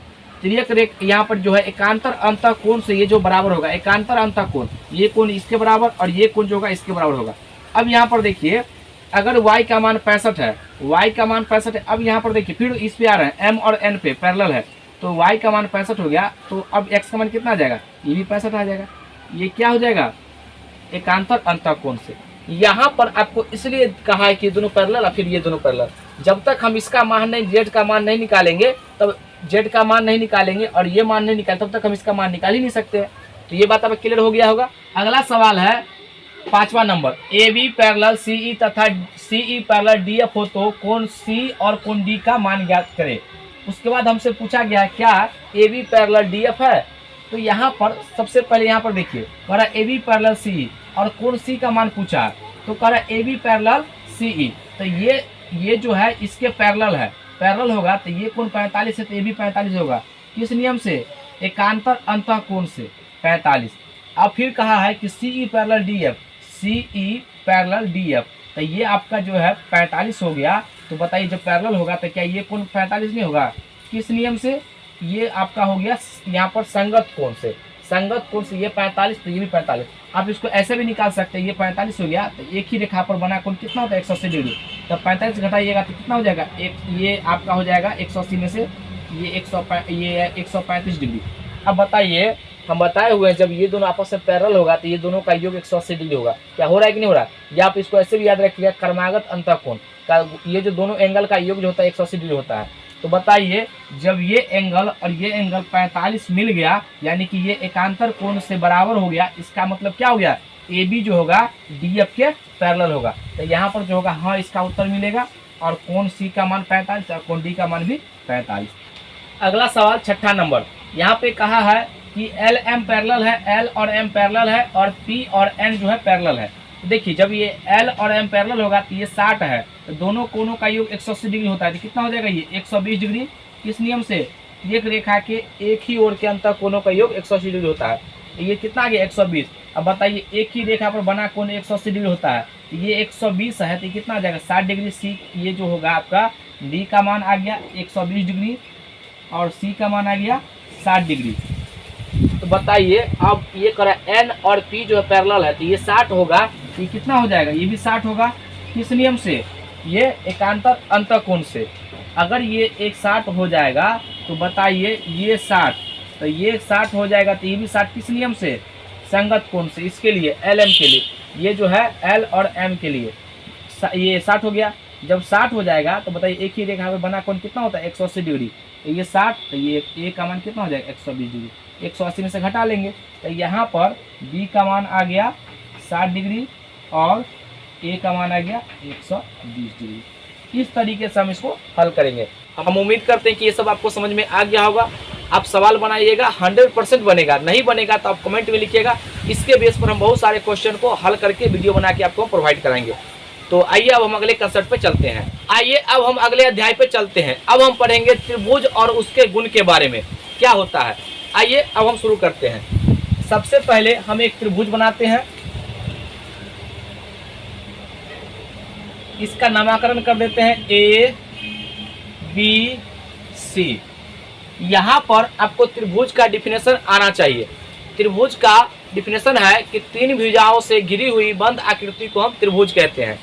तिर्यक रेखा यहाँ पर जो है एकांतर अंतःकोण से ये जो बराबर होगा, एकांतर अंतःकोण, ये कोण इसके बराबर और ये कोण जो होगा इसके बराबर होगा। अब यहाँ पर देखिए अगर y का मान 65 है, y का मान 65 है। अब यहाँ पर देखिए फिर इस पे आ रहे हैं M और N पे पैरेलल है, तो y का मान 65 हो गया। तो अब x का मान कितना आ जाएगा? ये भी 65 आ जाएगा। ये क्या हो जाएगा? एकांतर अंतःकोण से। यहाँ पर आपको इसलिए कहा है कि दोनों पैरेलल और फिर ये दोनों पैरेलल। जब तक हम इसका मान नहीं, z का मान नहीं निकालेंगे, तब z का मान नहीं निकालेंगे और ये मान नहीं निकाले, तब तक हम इसका मान निकाल ही नहीं सकते। तो ये बात अब क्लियर हो गया होगा। अगला सवाल है 5वां नंबर। AB पैरेलल CE तथा CE पैरेलल DF हो तो कोण C और कोण D का मान ज्ञात करें। उसके बाद हमसे पूछा गया है क्या AB पैरेलल DF है। तो यहाँ पर सबसे पहले यहाँ पर देखिए कह रहा AB पैरेलल CE और कोण C का मान पूछा है, तो कह रहा AB पैरेलल CE। तो ये जो है इसके पैरेलल है, पैरेलल होगा तो ये कोण 45 है तो ये भी 45 होगा। किस नियम से? एकांतर अंतःकोण से 45। अब फिर कहा है कि CE parallel DF, CE parallel DF, तो ये आपका जो है 45 हो गया। तो बताइए जब पैरेलल होगा तो क्या ये कोण 45 नहीं होगा? किस नियम से? ये आपका हो गया यहाँ पर संगत कोण से, संगत कोण से ये 45 तो ये भी 45। आप इसको ऐसे भी निकाल सकते हैं, ये 45 हो गया तो एक ही रेखा पर बना कोण कितना होता है? 180 डिग्री। तब 45 घटाइएगा तो कितना हो जाएगा? ये आपका हो जाएगा 180 में से ये 135 डिग्री। अब बताइए हम बताए हुए हैं जब ये दोनों आपस में पैरेलल होगा तो ये दोनों का योग 180 डिग्री होगा। क्या हो रहा है कि नहीं हो रहा? या आप इसको ऐसे भी याद रखिएगा, क्रमागत अंतःकोण का ये जो दोनों एंगल का योग जो होता है 180 डिग्री होता है। तो बताइए जब ये एंगल और ये एंगल 45 मिल गया यानी कि ये एकांतर कोण से बराबर हो गया, इसका मतलब क्या हो गया? AB जो होगा DF के पैरेलल होगा। तो यहाँ पर जो होगा हाँ इसका उत्तर मिलेगा, और कोण C का मान 45 और कोण D का मान भी 45। अगला सवाल 6ठा नंबर, यहाँ पे कहा है कि LM पैरेलल है, L और M पैरेलल है और P और N जो है पैरेलल है। तो देखिए जब ये L और M पैरेलल होगा तो ये 60 है, तो दोनों कोणों का योग 180 डिग्री होता है। तो कितना हो जाएगा? ये 120 डिग्री। किस नियम से? एक रेखा के एक ही ओर के अंतर कोणों का योग 180 डिग्री होता है। तो ये कितना आ गया? 120। अब बताइए एक ही रेखा पर बना कोण 180 डिग्री होता है, तो ये 120 है तो कितना आ जाएगा? 60 डिग्री। C ये जो होगा आपका D का मान आ गया 120 डिग्री और C का मान आ गया 60 डिग्री। तो बताइए अब ये करा N और P जो है पैरेलल है तो ये 60 होगा, ये कितना हो जाएगा? ये भी 60 होगा। किस नियम से? ये एकांतर अंतःकोण से। अगर ये एक 60 हो जाएगा तो बताइए ये 60, तो ये 60 हो जाएगा तो ये भी 60। किस नियम से? संगत कोण से। इसके लिए LM के लिए, ये जो है L और M के लिए ये 60 हो गया। जब 60 हो जाएगा तो बताइए एक ही रेखा में बना कोण कितना होता है? 180 डिग्री। तो ये 60 तो ये A का मान कितना हो जाएगा? 120 डिग्री। 180 में से घटा लेंगे तो यहाँ पर B का मान आ गया 60 डिग्री और A का मान आ गया 120 डिग्री। इस तरीके से हम इसको हल करेंगे। हम उम्मीद करते हैं कि ये सब आपको समझ में आ गया होगा। आप सवाल बनाइएगा, 100% बनेगा, नहीं बनेगा तो आप कमेंट में लिखिएगा। इसके बेस पर हम बहुत सारे क्वेश्चन को हल करके वीडियो बना के आपको प्रोवाइड कराएंगे। तो आइए अब हम अगले कंसेप्ट पे चलते हैं। आइए अब हम अगले अध्याय पे चलते हैं। अब हम पढ़ेंगे त्रिभुज और उसके गुण के बारे में, क्या होता है। आइए अब हम शुरू करते हैं। सबसे पहले हम एक त्रिभुज बनाते हैं, इसका नामकरण कर देते हैं A B C। यहाँ पर आपको त्रिभुज का डिफिनेशन आना चाहिए। त्रिभुज का डिफिनेशन है कि तीन भुजाओं से घिरी हुई बंद आकृति को हम त्रिभुज कहते हैं।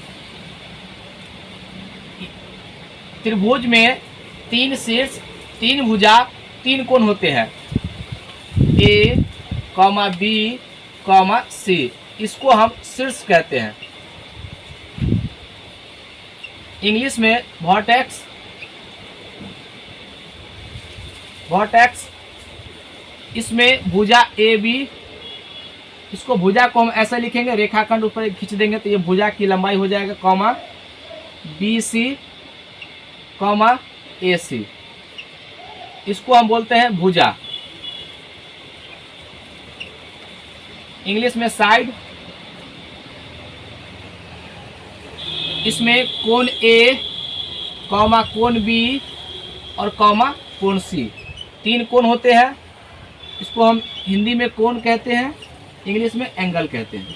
त्रिभुज में तीन शीर्ष, तीन भुजा, तीन कोण होते हैं, A, B, C। इसको हम शीर्ष कहते हैं। इंग्लिश में वर्टेक्स, इसमें भुजा AB, इसको भुजा को हम ऐसा लिखेंगे, रेखाखंड ऊपर खींच देंगे तो ये भुजा की लंबाई हो जाएगा, कॉमा BC, कॉमा AC। इसको हम बोलते हैं भुजा। इंग्लिश में साइड, इसमें कोण A, कॉमा कोण B और कॉमा कोण C। तीन कोण होते हैं, इसको हम हिंदी में कोण कहते हैं, इंग्लिश में एंगल कहते हैं।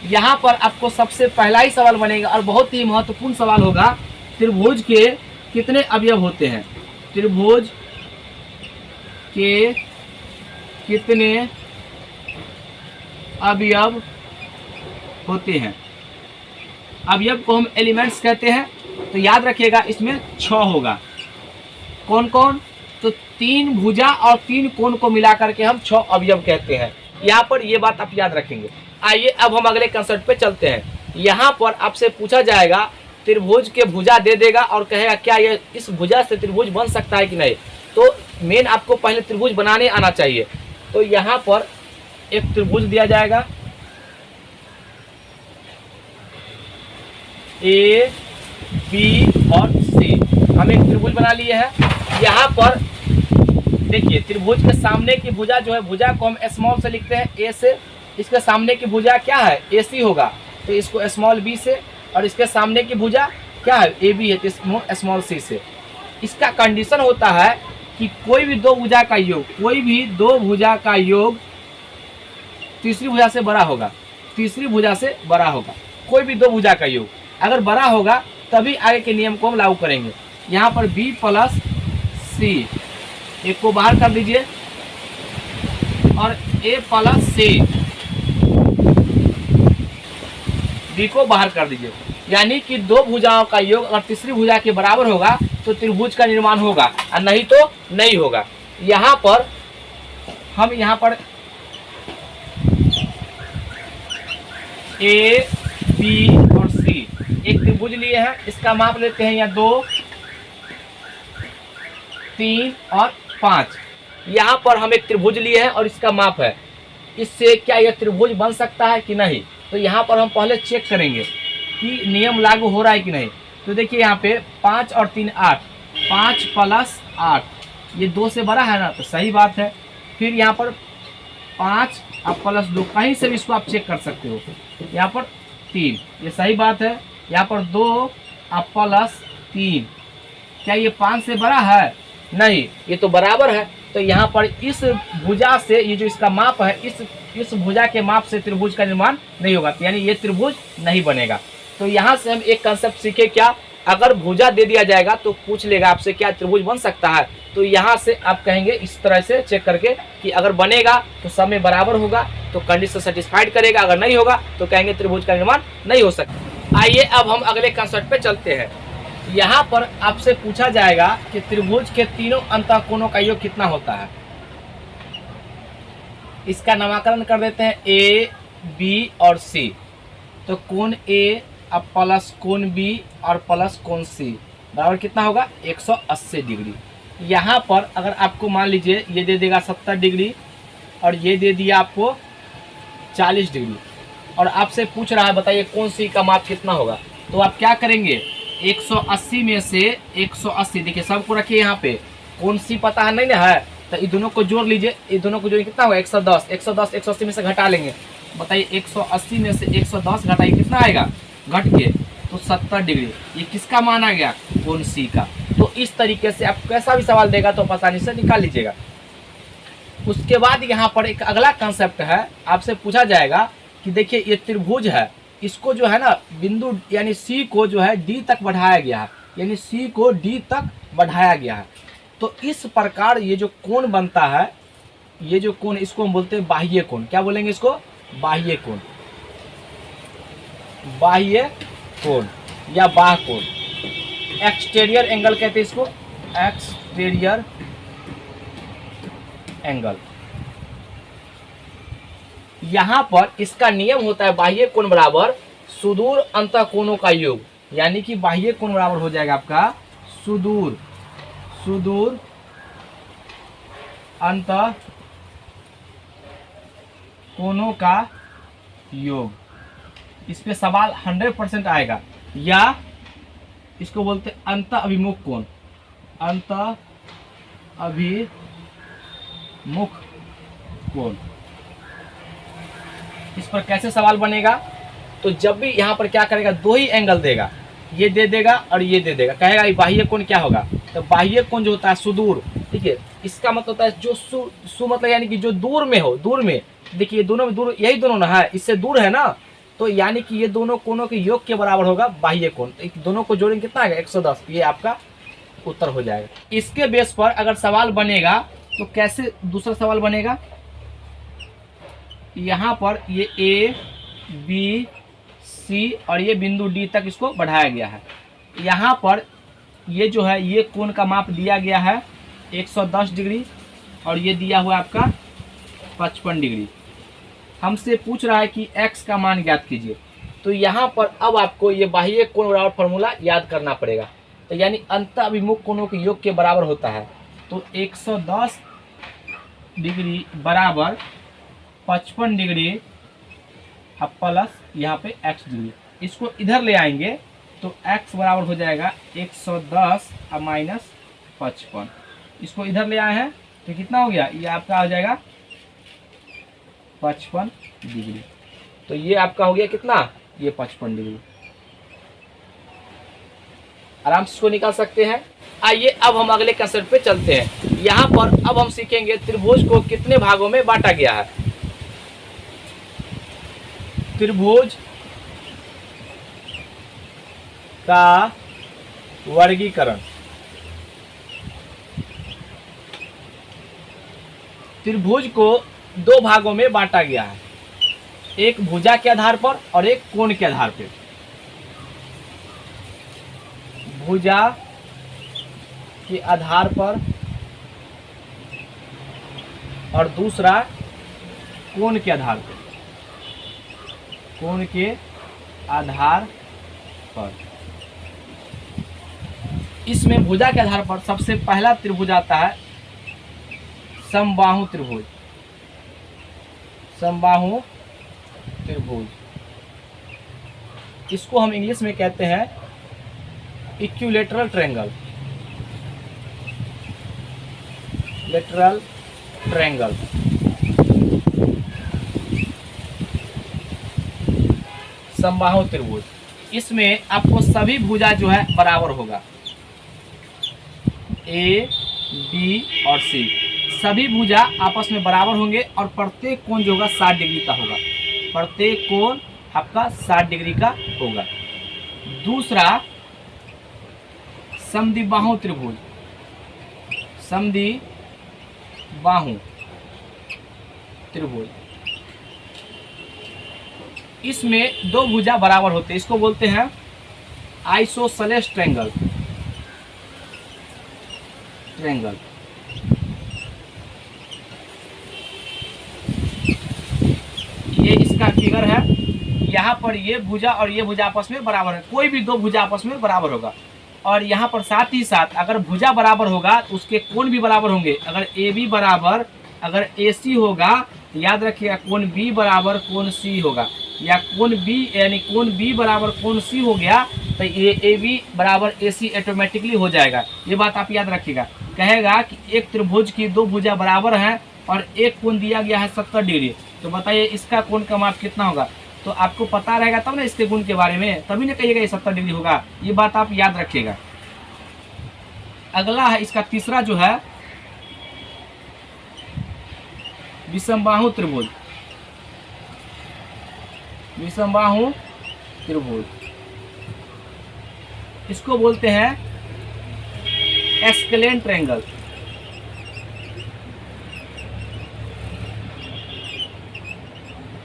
यहाँ पर आपको सबसे पहला ही सवाल बनेगा और बहुत ही महत्वपूर्ण सवाल होगा, त्रिभुज के कितने अवयव होते हैं? त्रिभुज के कितने अवयव होते हैं? अवयव को हम एलिमेंट्स कहते हैं। तो याद रखिएगा इसमें 6 होगा। कौन कौन? तो तीन भुजा और तीन कोण को मिलाकर के हम 6 अवयव कहते हैं। यहाँ पर ये बात आप याद रखेंगे। आइए अब हम अगले कंसेप्ट पे चलते हैं। यहाँ पर आपसे पूछा जाएगा, त्रिभुज के भुजा दे देगा और कहेगा क्या ये इस भुजा से त्रिभुज बन सकता है कि नहीं। तो मेन आपको पहले त्रिभुज बनाने आना चाहिए। तो यहाँ पर एक त्रिभुज दिया जाएगा, A, B और C। हम एक त्रिभुज बना लिए हैं। यहाँ पर देखिए त्रिभुज के सामने की भुजा जो है, भुजा को हम स्मॉल से लिखते हैं A से। इसके सामने की भुजा क्या है? AC होगा, तो इसको स्मॉल b से, और इसके सामने की भुजा क्या है, ए बी है स्मॉल सी से। इसका कंडीशन होता है कि कोई भी दो भुजा का योग, कोई भी दो भुजा का योग तीसरी भुजा से बड़ा होगा, तीसरी भुजा से बड़ा होगा। कोई भी दो भुजा का योग अगर बड़ा होगा तभी आगे के नियम को हम लागू करेंगे। यहाँ पर बी प्लस सी, एक को बाहर कर दीजिए, और ए प्लस सी, बी को बाहर कर दीजिए। यानी कि दो भुजाओं का योग अगर तीसरी भुजा के बराबर होगा तो त्रिभुज का निर्माण होगा, और नहीं तो नहीं होगा। यहाँ पर हम यहाँ पर ए बी और सी एक त्रिभुज लिए हैं, इसका माप लेते हैं यहाँ 2, 3 और 5। यहाँ पर हम एक त्रिभुज लिए हैं और इसका माप है। इससे क्या यह त्रिभुज बन सकता है कि नहीं, तो यहाँ पर हम पहले चेक करेंगे कि नियम लागू हो रहा है कि नहीं। तो देखिए यहाँ पे 5 और 3 8, 5 प्लस 8, ये 2 से बड़ा है ना, तो सही बात है। फिर यहाँ पर 5 और प्लस 2, कहीं से भी इसको आप चेक कर सकते हो। यहाँ पर 3, ये सही बात है। यहाँ पर 2 और प्लस 3, क्या ये 5 से बड़ा है? नहीं, ये तो बराबर है। तो यहाँ पर इस भुजा से, ये जो इसका माप है, इस भुजा के माप से त्रिभुज का निर्माण नहीं होगा, यानी ये त्रिभुज नहीं बनेगा। तो यहाँ से हम एक कंसेप्ट सीखे, क्या अगर भुजा दे दिया जाएगा तो पूछ लेगा आपसे क्या त्रिभुज बन सकता है। तो यहाँ से आप कहेंगे इस तरह से चेक करके कि अगर बनेगा तो सब में बराबर होगा तो कंडीशन सेटिस्फाइड करेगा, अगर नहीं होगा तो कहेंगे त्रिभुज का निर्माण नहीं हो सकता। आइए अब हम अगले कंसेप्ट पे चलते हैं। यहाँ पर आपसे पूछा जाएगा कि त्रिभुज के तीनों अंतःकोणों का योग कितना होता है। इसका नामकरण कर देते हैं ए बी और सी। तो कोण ए अब प्लस कोण बी और प्लस कोण सी बराबर कितना होगा? 180 डिग्री। यहाँ पर अगर आपको मान लीजिए ये दे देगा 70 डिग्री और ये दे दिया आपको 40 डिग्री, और आपसे पूछ रहा है बताइए कोण सी का माप कितना होगा। तो आप क्या करेंगे, 180 में से 180, देखिए सबको रखिए यहाँ पे, कोण सी पता है नहीं ना है, तो ये दोनों को जोड़ लीजिए। ये दोनों को जोड़िए कितना होगा? 110। 110 180 में से घटा लेंगे, बताइए 180 में से 110 घटाइए कितना आएगा घट के? तो 70 डिग्री। ये किसका माना गया? कोण सी का। तो इस तरीके से आप कैसा भी सवाल देगा तो आसानी से निकाल लीजिएगा। उसके बाद यहाँ पर एक अगला कंसेप्ट है, आपसे पूछा जाएगा कि देखिए ये त्रिभुज है, इसको जो है ना बिंदु यानी सी को जो है डी तक बढ़ाया गया है, यानी सी को डी तक बढ़ाया गया है। तो इस प्रकार ये जो कोण बनता है, ये जो कोण, इसको हम बोलते हैं बाह्य कोण। क्या बोलेंगे इसको? बाह्य कोण, बाह्य कोण या बाह्य कोण। एक्सटीरियर एंगल कहते हैं इसको, एक्सटीरियर एंगल। यहां पर इसका नियम होता है बाह्य कोण बराबर सुदूर अंतःकोणों का योग, यानी कि बाह्य कोण बराबर हो जाएगा आपका सुदूर अंतःकोणों का योग। इस पे सवाल 100% आएगा। या इसको बोलते हैं अंत अभिमुख कोण, अंत अभिमुख कोण। इस पर कैसे सवाल बनेगा? तो जब भी यहाँ पर क्या करेगा, दो ही एंगल देगा, ये दे देगा और ये दे देगा, कहेगा ये बाह्य कोण क्या होगा? तो बाह्य कोण जो होता है सुदूर, ठीक है, इसका मतलब होता है जो सु मतलब यानी कि जो दूर में हो, दूर में। देखिए ये दोनों में दूर, यही दोनों ना है, इससे दूर है ना, तो यानी कि ये दोनों कोणों के योग के बराबर होगा बाह्य कोण। दोनों को जोड़ेंगे कितना आएगा? 110। ये आपका उत्तर हो जाएगा। इसके बेस पर अगर सवाल बनेगा तो कैसे दूसरा सवाल बनेगा, यहाँ पर ये ए बी सी और ये बिंदु डी तक इसको बढ़ाया गया है। यहाँ पर ये जो है ये कोण का माप दिया गया है 110 डिग्री और ये दिया हुआ आपका 55 डिग्री। हमसे पूछ रहा है कि x का मान ज्ञात कीजिए। तो यहाँ पर अब आपको ये बाह्य कोण बराबर फॉर्मूला याद करना पड़ेगा। तो यानी अंत अभिमुख कोणों के योग के बराबर होता है। तो 110 डिग्री बराबर 55 डिग्री प्लस यहाँ पे x डिग्री। इसको इधर ले आएंगे तो x बराबर हो जाएगा 110 माइनस 55। इसको इधर ले आए हैं तो कितना हो गया? ये आपका हो जाएगा 55 डिग्री। तो ये आपका हो गया कितना? ये 55 डिग्री। आराम से इसको निकाल सकते हैं। आइए अब हम अगले कंसेप्ट पे चलते हैं। यहाँ पर अब हम सीखेंगे त्रिभुज को कितने भागों में बांटा गया है। त्रिभुज का वर्गीकरण। त्रिभुज को दो भागों में बांटा गया है, एक भुजा के आधार पर और एक कोण के आधार पर। भुजा के आधार पर और दूसरा कोण के आधार पर। कोण के आधार पर इसमें भुजा के आधार पर सबसे पहला त्रिभुज आता है समबाहु त्रिभुज। समबाहु त्रिभुज, इसको हम इंग्लिश में कहते हैं इक्विलेटरल ट्रायंगल। Lateral triangle. समबाहु त्रिभुज, इसमें आपको सभी भुजा जो है बराबर होगा, ए बी और सी सभी भुजा आपस में बराबर होंगे और प्रत्येक कोण जो होगा 60 डिग्री का होगा। प्रत्येक कोण आपका 60 डिग्री का होगा। दूसरा समद्विबाहु त्रिभुज। समद्विबाहु त्रिभुज, इसमें दो भुजा बराबर होते हैं, इसको बोलते हैं आइसोसेलेस ट्रायंगल। ट्रायंगल ये इसका फिगर है। यहाँ पर ये भुजा और ये भुजा आपस में बराबर है, कोई भी दो भुजा आपस में बराबर होगा। और यहाँ पर साथ ही साथ अगर भुजा बराबर होगा तो उसके कोण भी बराबर होंगे। अगर ए बी बराबर अगर ए सी होगा तो याद रखिएगा कोण बी बराबर कोण सी होगा, या कोण बी यानी कोण बी बराबर कोण सी हो गया तो ये ए बी बराबर ए सी ऑटोमेटिकली हो जाएगा। ये बात आप याद रखिएगा। कहेगा कि एक त्रिभुज की दो भुजा बराबर हैं और एक कोण दिया गया है 70 डिग्री, तो बताइए इसका कोण का माप कितना होगा। तो आपको पता रहेगा तब ना इसके गुण के बारे में, तभी ना कहिएगा ये 70 डिग्री होगा। ये बात आप याद रखिएगा। अगला है इसका तीसरा जो है विषमबाहु त्रिभुज। विषमबाहु त्रिभुज, इसको बोलते हैं एस्केलेन ट्रायंगल।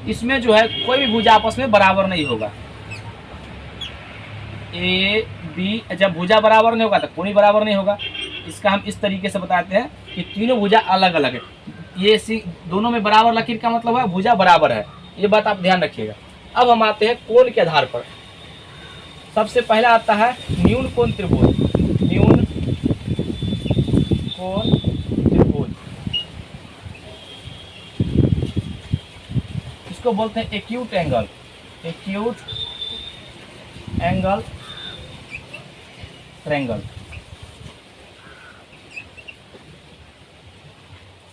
इसमें जो है कोई भी भुजा आपस में बराबर नहीं होगा। ए बी जब भुजा बराबर नहीं होगा तो कोण भी बराबर नहीं होगा। इसका हम इस तरीके से बताते हैं कि तीनों भुजा अलग अलग है। ये सी दोनों में बराबर लकीर का मतलब है भुजा बराबर है, ये बात आप ध्यान रखिएगा। अब हम आते हैं कोण के आधार पर। सबसे पहला आता है न्यून कोण त्रिभुज। न्यून कोण त्रिभुज, इसको बोलते हैं acute angle. Acute angle triangle.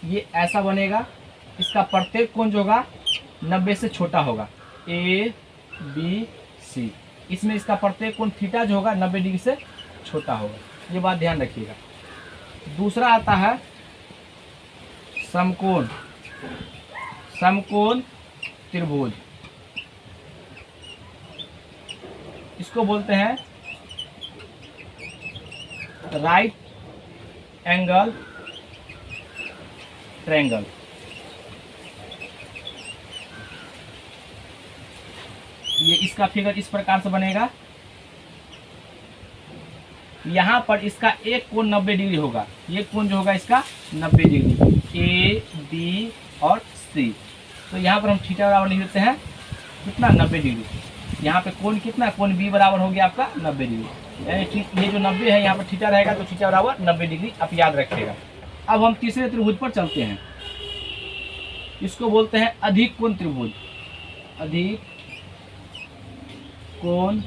ये ऐसा बनेगा, इसका प्रत्येक कोण जो होगा 90 से छोटा होगा। ए बी सी, इसमें इसका प्रत्येक कोण थीटा जो होगा 90 डिग्री से छोटा होगा, ये बात ध्यान रखिएगा। दूसरा आता है समकोण। समकोण त्रिभुज, इसको बोलते हैं राइट एंगल ट्रायंगल। ये इसका फिगर इस प्रकार से बनेगा। यहाँ पर इसका एक कोण 90 डिग्री होगा, ये कोण जो होगा इसका 90 डिग्री, ए बी और सी। तो यहाँ पर हम थीटा बराबर लिख देते हैं कितना 90 डिग्री। यहाँ पे कोण कितना, कोण बी बराबर हो गया आपका 90 डिग्री, यानी ये जो 90 है यहाँ पर थीटा रहेगा तो थीटा बराबर 90 डिग्री, आप याद रखिएगा। अब हम तीसरे त्रिभुज पर चलते हैं, इसको बोलते हैं अधिक कोण त्रिभुज। अधिक कोण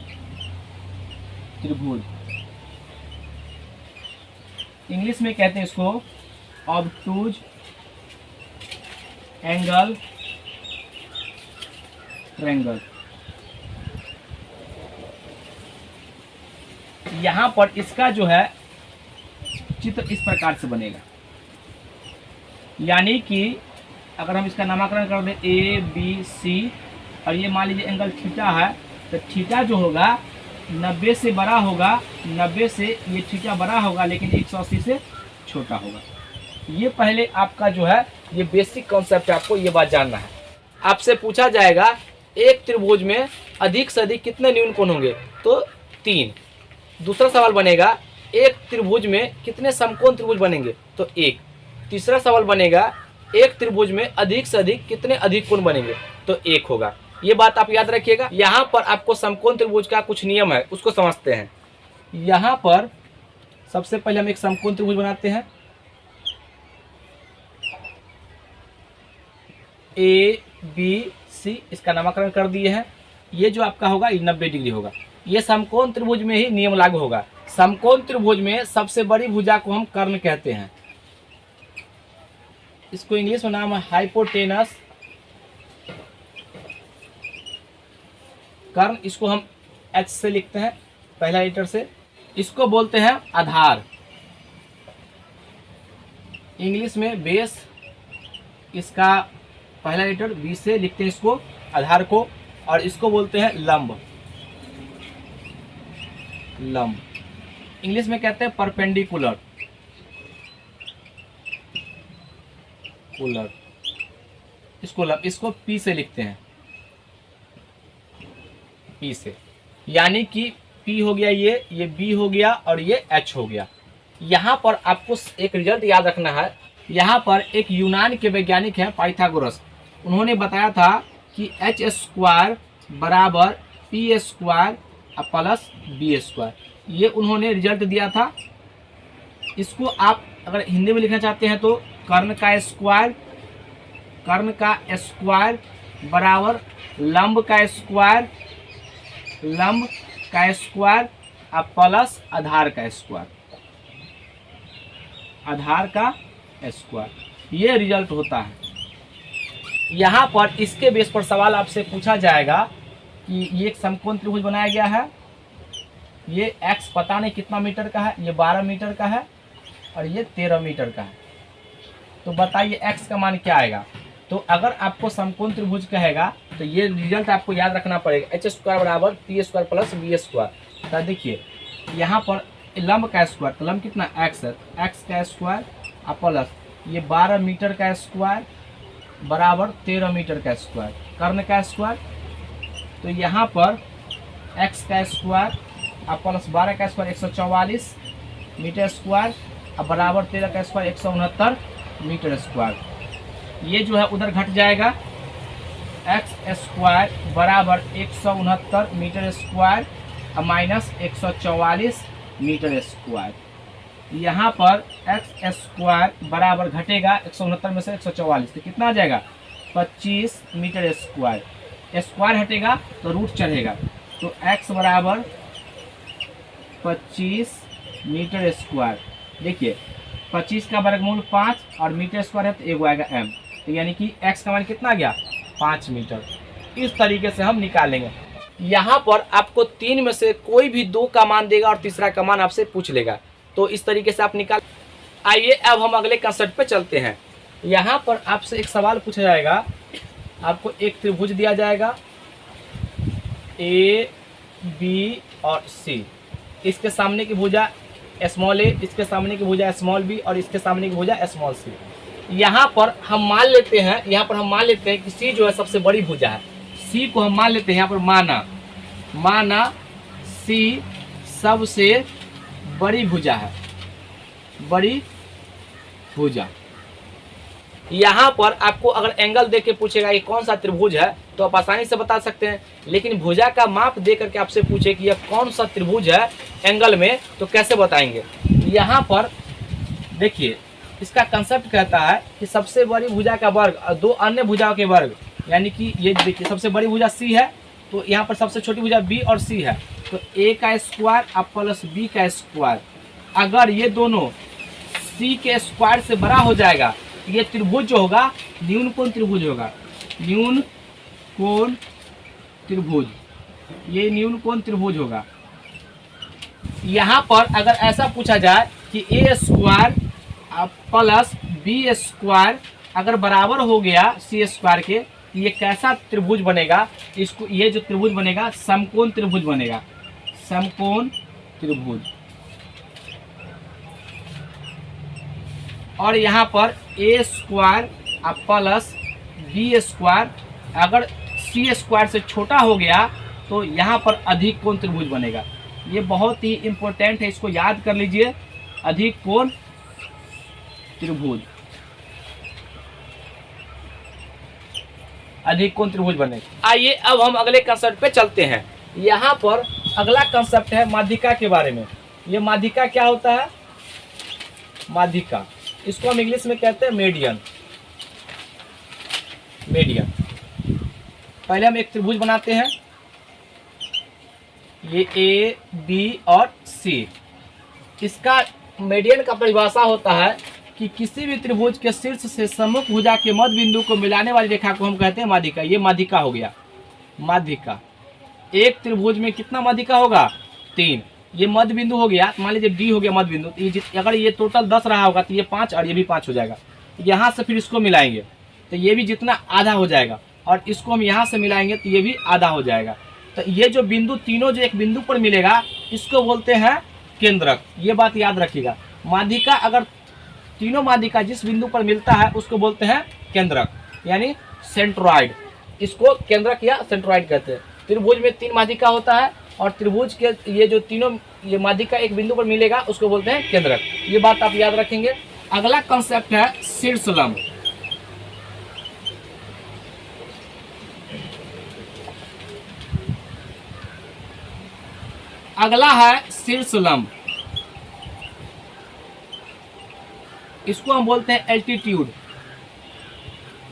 त्रिभुज, इंग्लिश में कहते हैं इसको ऑब्टूज एंगल ट्रायंगल। यहाँ पर इसका जो है चित्र इस प्रकार से बनेगा, यानी कि अगर हम इसका नामकरण कर दें ए बी सी और ये मान लीजिए एंगल थीटा है, तो थीटा जो होगा 90 से बड़ा होगा, 90 से ये थीटा बड़ा होगा लेकिन 180 से छोटा होगा। ये पहले आपका जो है ये बेसिक कॉन्सेप्ट है, आपको ये बात जानना है। आपसे पूछा जाएगा एक त्रिभुज में अधिक से अधिक कितने न्यून कोण होंगे, तो 3। दूसरा सवाल बनेगा एक त्रिभुज में कितने समकोण त्रिभुज बनेंगे, तो 1। तीसरा सवाल बनेगा एक त्रिभुज में अधिक से अधिक कितने अधिक कोण बनेंगे, तो 1 होगा। ये बात आप याद रखिएगा। यहाँ पर आपको समकोण त्रिभुज का कुछ नियम है, उसको समझते हैं। यहाँ पर सबसे पहले हम एक समकोण त्रिभुज बनाते हैं, ए बी सी, इसका नामकरण कर दिए हैं। ये जो आपका होगा ये 90 डिग्री होगा। ये समकोण त्रिभुज में ही नियम लागू होगा। समकोण त्रिभुज में सबसे बड़ी भुजा को हम कर्ण कहते हैं, इसको इंग्लिश में नाम है हाइपोटेनस कर्ण। इसको हम एच से लिखते हैं, पहला लेटर से। इसको बोलते हैं आधार, इंग्लिश में बेस, इसका पहला लेटर बी से लिखते हैं इसको आधार को। और इसको बोलते हैं लंब, लंब इंग्लिश में कहते हैं परपेंडिकुलर, कुलर, इसको लंब, इसको पी से लिखते हैं, पी से, यानी कि पी हो गया ये बी हो गया और ये एच हो गया। यहाँ पर आपको एक रिजल्ट याद रखना है। यहाँ पर एक यूनान के वैज्ञानिक हैं पाइथागोरस, उन्होंने बताया था कि एच स्क्वायर बराबर P square plus B square, ये उन्होंने रिजल्ट दिया था। इसको आप अगर हिंदी में लिखना चाहते हैं तो कर्ण का स्क्वायर, कर्ण का स्क्वायर बराबर लंब का स्क्वायर, लंब का स्क्वायर प्लस आधार का स्क्वायर, आधार का स्क्वायर, ये रिजल्ट होता है। यहाँ पर इसके बेस पर सवाल आपसे पूछा जाएगा कि ये एक समकोण त्रिभुज बनाया गया है, ये x पता नहीं कितना मीटर का है, ये 12 मीटर का है और ये 13 मीटर का है, तो बताइए x का मान क्या आएगा। तो अगर आपको समकोण त्रिभुज कहेगा तो ये रिजल्ट आपको याद रखना पड़ेगा, एच स्क्वायर बराबर P square plus B square. तो देखिए यहाँ पर लंब का स्क्वायर, तो लंब कितना x है, x का स्क्वायर प्लस ये 12 मीटर का स्क्वायर बराबर 13 मीटर का स्क्वायर, कर्ण का स्क्वायर। तो यहाँ पर x का स्क्वायर प्लस 12 का स्क्वायर 144 मीटर स्क्वायर बराबर 13 का स्क्वायर 169 मीटर स्क्वायर। ये जो है उधर घट जाएगा, x स्क्वायर बराबर 169 metre square minus 144 metre square. यहाँ पर x स्क्वायर बराबर घटेगा 169 में से 144, तो कितना आ जाएगा 25 मीटर स्क्वायर। स्क्वायर हटेगा तो रूट चढ़ेगा, तो x बराबर 25 मीटर स्क्वायर। देखिए 25 का वर्गमूल 5 और मीटर स्क्वायर है तो एगो आएगा m, तो यानी कि x का मान कितना आ गया 5 मीटर। इस तरीके से हम निकालेंगे। यहाँ पर आपको 3 में से कोई भी 2 का मान देगा और तीसरा का मान आपसे पूछ लेगा, तो इस तरीके से आप निकाल। आइए अब हम अगले कंसेप्ट पे चलते हैं। यहाँ पर आपसे एक सवाल पूछा जाएगा, आपको एक त्रिभुज दिया जाएगा ए बी और सी, इसके सामने की भुजा स्मॉल ए, इसके सामने की भुजा स्मॉल बी और इसके सामने की भुजा स्मॉल सी। यहाँ पर हम मान लेते हैं, कि सी जो है सबसे बड़ी भुजा है, सी को हम मान लेते हैं यहाँ पर माना सी सबसे बड़ी भुजा है, बड़ी भुजा। यहाँ पर आपको अगर एंगल देख के पूछेगा कि कौन सा त्रिभुज है तो आप आसानी से बता सकते हैं, लेकिन भुजा का माप दे करके आपसे पूछे कि यह कौन सा त्रिभुज है एंगल में, तो कैसे बताएंगे। यहाँ पर देखिए इसका कंसेप्ट कहता है कि सबसे बड़ी भुजा का वर्ग और 2 अन्य भुजाओं के वर्ग, यानी कि ये देखिए सबसे बड़ी भुजा सी है, तो यहाँ पर सबसे छोटी भुजा बी और सी है, तो ए का स्क्वायर प्लस बी का स्क्वायर। अगर ये दोनों सी के स्क्वायर से बड़ा हो जाएगा, ये त्रिभुज जो होगा न्यून कोण त्रिभुज होगा, न्यून कोण त्रिभुज, ये न्यून कोण त्रिभुज होगा। यहाँ पर अगर ऐसा पूछा जाए कि ए स्क्वायर प्लस बी स्क्वायर अगर बराबर हो गया सी स्क्वायर के, ये कैसा त्रिभुज बनेगा? इसको ये जो त्रिभुज बनेगा समकोण त्रिभुज बनेगा, समकोण त्रिभुज। और यहाँ पर ए स्क्वायर प्लस बी स्क्वायर अगर सी स्क्वायर से छोटा हो गया तो यहाँ पर अधिक कोण त्रिभुज बनेगा। ये बहुत ही इम्पोर्टेंट है, इसको याद कर लीजिए, अधिक कोण त्रिभुज, अधिक कोण त्रिभुज बनेगा। आइए अब हम अगले कंसेप्ट पे चलते हैं। यहाँ पर अगला कंसेप्ट है माध्यिका के बारे में। ये माध्यिका क्या होता है? माध्यिका, इसको हम इंग्लिश में कहते हैं मीडियन। मीडियन, पहले हम एक त्रिभुज बनाते हैं, ये ए बी और सी। इसका मीडियन का परिभाषा होता है कि किसी भी त्रिभुज के शीर्ष से सम्मुख भुजा के मध्य बिंदु को मिलाने वाली रेखा को हम कहते हैं माध्यिका। ये माध्यिका हो गया। माध्यिका, एक त्रिभुज में कितना माध्यिका होगा? 3। ये मध्य बिंदु हो गया, मान लीजिए डी हो गया मध्य बिंदु, तो अगर ये टोटल 10 रहा होगा तो ये 5 और ये भी 5 हो जाएगा। यहाँ से फिर इसको मिलाएंगे तो ये भी जितना आधा हो जाएगा, और इसको हम यहाँ से मिलाएंगे तो ये भी आधा हो जाएगा। तो ये जो बिंदु तीनों जो एक बिंदु पर मिलेगा इसको बोलते हैं केंद्रक। ये बात याद रखिएगा। माध्यिका, अगर तीनों माध्यिका जिस बिंदु पर मिलता है उसको बोलते हैं केंद्रक, यानी सेंट्रॉइड। इसको केंद्रक या सेंट्रॉइड कहते हैं। त्रिभुज में 3 माध्यिका होता है और त्रिभुज के ये जो तीनों ये माध्यिका एक बिंदु पर मिलेगा उसको बोलते हैं केंद्रक। ये बात आप याद रखेंगे। अगला कंसेप्ट है शीर्षलंब। अगला है शीर्षलंब, इसको हम बोलते हैं एल्टीट्यूड।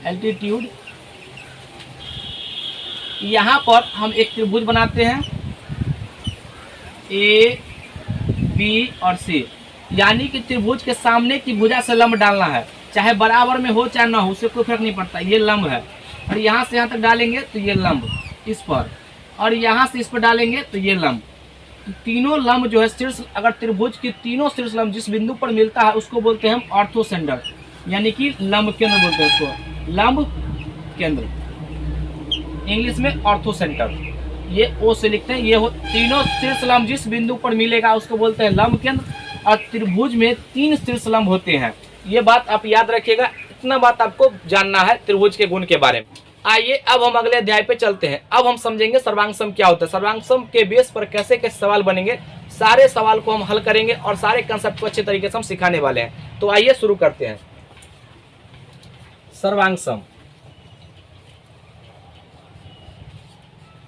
एल्टीट्यूड, यहाँ पर हम एक त्रिभुज बनाते हैं ए बी और सी, यानी कि त्रिभुज के सामने की भुजा से लंब डालना है, चाहे बराबर में हो चाहे ना हो, उससे कोई फर्क नहीं पड़ता। ये लंब है और यहाँ से यहाँ तक डालेंगे तो ये लंब इस पर, और यहाँ से इस पर डालेंगे तो ये लंब। तीनों लंब जो है शीर्ष, अगर त्रिभुज की तीनों शीर्ष लंब जिस बिंदु पर मिलता है उसको बोलते हैं हम ऑर्थोसेंटर, यानी कि लंब केंद्र बोलते हैं उसको, लंब केंद्र, इंग्लिश में ऑर्थोसेंटर। ये ओ से लिखते हैं। ये तीनों शीर्ष लंब जिस बिंदु पर मिलेगा उसको बोलते हैं लंब केंद्र, और त्रिभुज में 3 शीर्ष लंब होते हैं। ये बात आप याद रखिएगा। इतना बात आपको जानना है त्रिभुज के गुण के बारे में। आइए अब हम अगले अध्याय पे चलते हैं। अब हम समझेंगे सर्वांगसम क्या होता है, सर्वांगसम के बेस पर कैसे कैसे सवाल बनेंगे। सारे सवाल को हम हल करेंगे और सारे कंसेप्ट को अच्छे तरीके से हम सिखाने वाले हैं। तो आइए शुरू करते हैं। सर्वांगसम,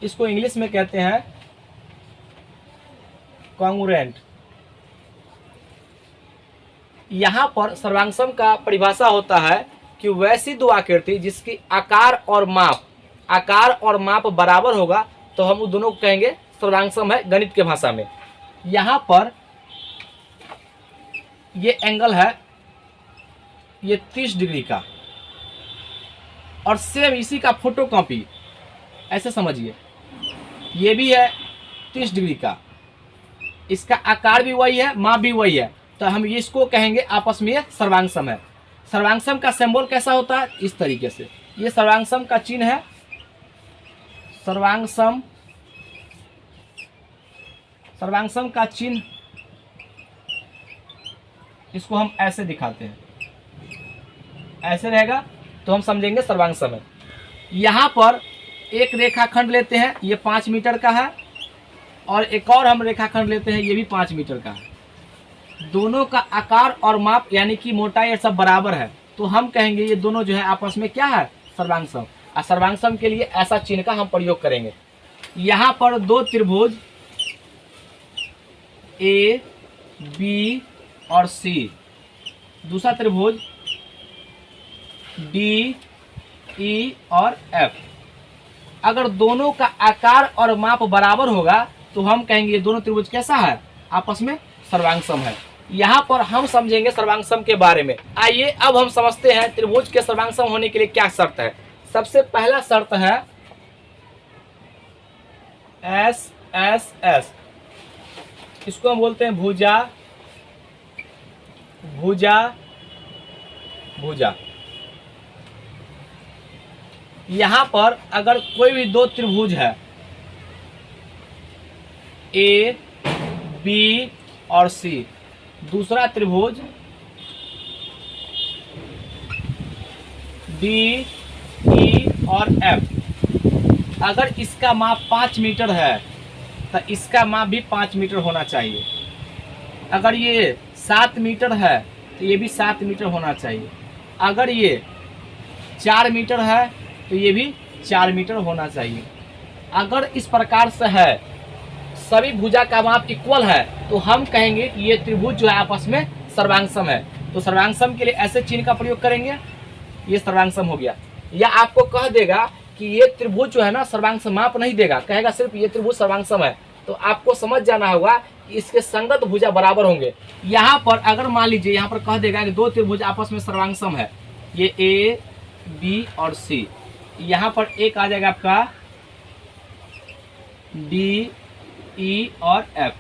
इसको इंग्लिश में कहते हैं कॉन्ग्रुएंट। यहां पर सर्वांगसम का परिभाषा होता है कि वैसी दो आकृति जिसकी आकार और माप बराबर होगा तो हम उन दोनों को कहेंगे सर्वांगसम है गणित के भाषा में। यहाँ पर ये एंगल है ये 30 डिग्री का, और सेम इसी का फोटोकॉपी, ऐसे समझिए, ये भी है 30 डिग्री का, इसका आकार भी वही है, माप भी वही है, तो हम इसको कहेंगे आपस में सर्वांगसम है। सर्वांगसम का सिंबल कैसा होता है? इस तरीके से। ये सर्वांगसम का चिन्ह है। सर्वांगसम का चिन्ह, इसको हम ऐसे दिखाते हैं, ऐसे रहेगा तो हम समझेंगे सर्वांगसम है। यहाँ पर एक रेखाखंड लेते हैं, ये 5 मीटर का है, और एक और हम रेखाखंड लेते हैं, ये भी 5 मीटर का है। दोनों का आकार और माप यानी कि मोटाई सब बराबर है, तो हम कहेंगे ये दोनों जो है आपस में क्या है? सर्वांगसम। और सर्वांगसम के लिए ऐसा चिन्ह का हम प्रयोग करेंगे। यहाँ पर 2 त्रिभुज ए बी और सी, दूसरा त्रिभुज डी ई और एफ, अगर दोनों का आकार और माप बराबर होगा तो हम कहेंगे ये दोनों त्रिभुज कैसा है? आपस में सर्वांगसम है। यहाँ पर हम समझेंगे सर्वांगसम के बारे में। आइए अब हम समझते हैं त्रिभुज के सर्वांगसम होने के लिए क्या शर्त है। सबसे पहला शर्त है एस एस एस, इसको हम बोलते हैं भुजा, भुजा, भुजा। यहां पर अगर कोई भी दो त्रिभुज है ए, बी और सी, दूसरा त्रिभुज डी, ई और एफ, अगर इसका माप 5 मीटर है तो इसका माप भी 5 मीटर होना चाहिए। अगर ये 7 मीटर है तो ये भी 7 मीटर होना चाहिए। अगर ये 4 मीटर है तो ये भी 4 मीटर होना चाहिए। अगर इस प्रकार से है, सभी भुजा का माप इक्वल है, तो हम कहेंगे कि ये त्रिभुज जो है आपस में सर्वांगसम है। तो सर्वांगसम के लिए ऐसे चिन्ह का प्रयोग करेंगे, ये सर्वांगसम हो गया। या आपको कह देगा कि ये त्रिभुज जो है ना सर्वांगसम, माप नहीं देगा, कहेगा सिर्फ ये त्रिभुज सर्वांगसम है, तो आपको समझ जाना होगा कि इसके संगत भुजा बराबर होंगे। यहाँ पर अगर मान लीजिए यहाँ पर कह देगा कि दो त्रिभुज आपस में सर्वांगसम है, ये ए, बी और सी, यहाँ पर एक आ जाएगा आपका डी, ई और एफ,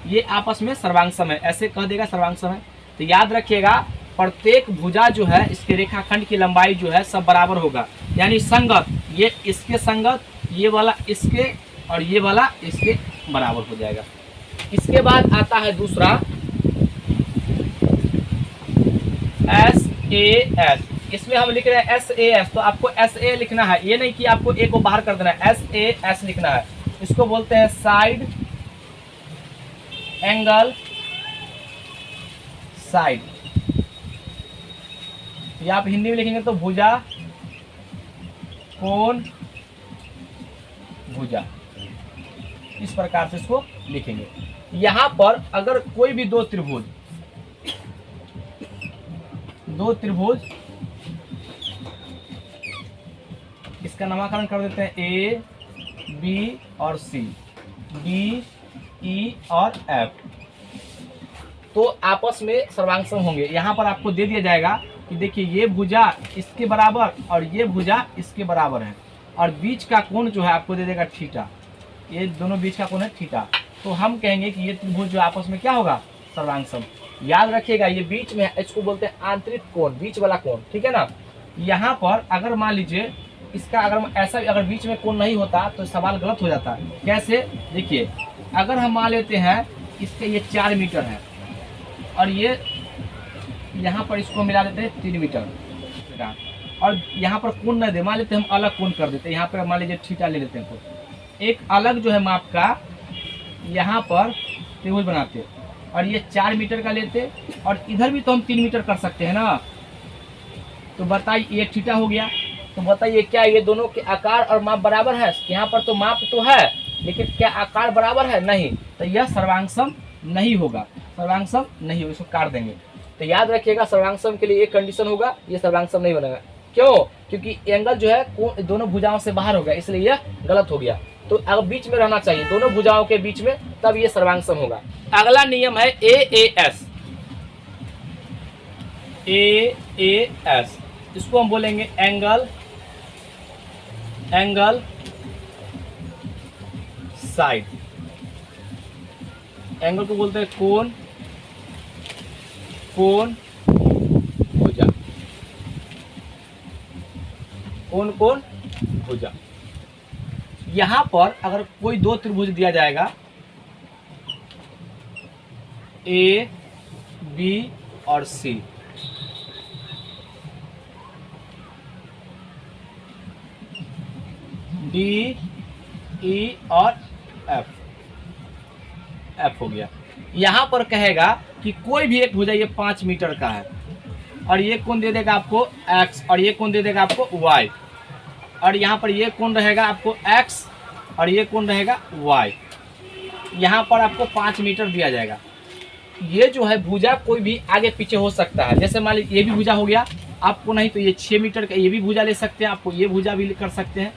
ये आपस में सर्वांगसम है, ऐसे कह देगा सर्वांगसम है। तो याद रखिएगा प्रत्येक भुजा जो है इसके रेखाखंड की लंबाई जो है सब बराबर होगा, यानी संगत, ये इसके संगत, ये वाला इसके और ये वाला इसके बराबर हो जाएगा। इसके बाद आता है दूसरा एस ए एस, इसमें हम लिख रहे हैं एस ए एस, तो आपको एस ए लिखना है, ये नहीं कि आपको ए को बाहर कर देना है, एस ए एस लिखना है। इसको बोलते हैं साइड एंगल साइड, या आप हिंदी में लिखेंगे तो भुजा कोण भुजा, इस प्रकार से इसको लिखेंगे। यहां पर अगर कोई भी दो त्रिभुज इसका नामकरण कर देते हैं ए, बी और सी, डी, ई और एफ, तो आपस में सर्वांगसम होंगे। यहाँ पर आपको दे दिया जाएगा कि देखिए ये भुजा इसके बराबर और ये भुजा इसके बराबर है, और बीच का कोण जो है आपको दे देगा थीटा, ये दोनों बीच का कोण है थीटा, तो हम कहेंगे कि ये त्रिभुज जो आपस में क्या होगा, सर्वांगसम। याद रखिएगा ये बीच में, इसको बोलते हैं आंतरिक कोण, बीच वाला कोण, ठीक है ना। यहाँ पर अगर मान लीजिए इसका अगर ऐसा अगर बीच में कोण नहीं होता तो सवाल गलत हो जाता है। कैसे, देखिए अगर हम मान लेते हैं इसके ये 4 मीटर है और ये यहाँ पर इसको मिला देते हैं 3 मीटर, और यहाँ पर कोण न दे, मान लेते हैं हम अलग कोण कर देते हैं, यहाँ पर मान लीजिए थीटा ले लेते हैं, तो एक अलग जो है माप का यहाँ पर त्रिभुज बनाते, और ये 4 मीटर का लेते, और इधर भी तो हम 3 मीटर कर सकते हैं ना। तो बताइए ये थीटा हो गया, तो बताइए क्या ये दोनों के आकार और माप बराबर है? यहाँ पर तो माप तो है, लेकिन क्या आकार बराबर है? नहीं, तो यह सर्वांगसम नहीं होगा, सर्वांगसम नहीं होगा, इसको काट देंगे। तो याद रखिएगा सर्वांगसम के लिए एक कंडीशन होगा, ये सर्वांगसम नहीं बनेगा। क्यों? क्योंकि एंगल जो है दोनों भुजाओं से बाहर हो गया, इसलिए यह गलत हो गया। तो अगर बीच में रहना चाहिए, दोनों भुजाओं के बीच में, तब ये सर्वांगसम होगा। अगला नियम है ए A S, A A S, इसको हम बोलेंगे एंगल एंगल साइड, एंगल को बोलते हैं कोण कोण भुजा, कोण कोण भुजा। यहां पर अगर कोई दो त्रिभुज दिया जाएगा ए, बी और सी, डी, ई और एफ, एफ हो गया। यहां पर कहेगा कि कोई भी एक भुजा ये 5 मीटर का है, और ये कोण दे देगा आपको x, और ये कोण दे देगा आपको y, और यहाँ पर ये कोण रहेगा आपको x और ये कोण रहेगा y। यहाँ पर आपको 5 मीटर दिया जाएगा। ये जो है भुजा कोई भी आगे पीछे हो सकता है, जैसे मान लीजिए ये भी भुजा हो गया आपको, नहीं तो ये 6 मीटर का ये भी भुजा ले सकते हैं, आपको ये भुजा भी कर सकते हैं।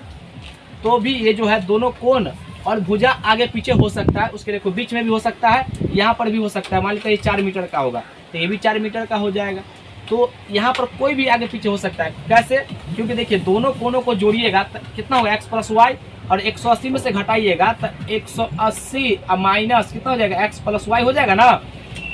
तो भी ये जो है दोनों कोण और भुजा आगे पीछे हो सकता है, उसके देखो बीच में भी हो सकता है, यहाँ पर भी हो सकता है। मान लीजिए ये 4 मीटर का होगा तो ये भी 4 मीटर का हो जाएगा। तो यहाँ पर कोई भी आगे पीछे हो सकता है। कैसे? क्योंकि देखिए दोनों कोणों को जोड़िएगा कितना होगा, x + y, और 180 में से घटाइएगा तो 180 माइनस कितना हो जाएगा, x प्लस वाई हो जाएगा ना।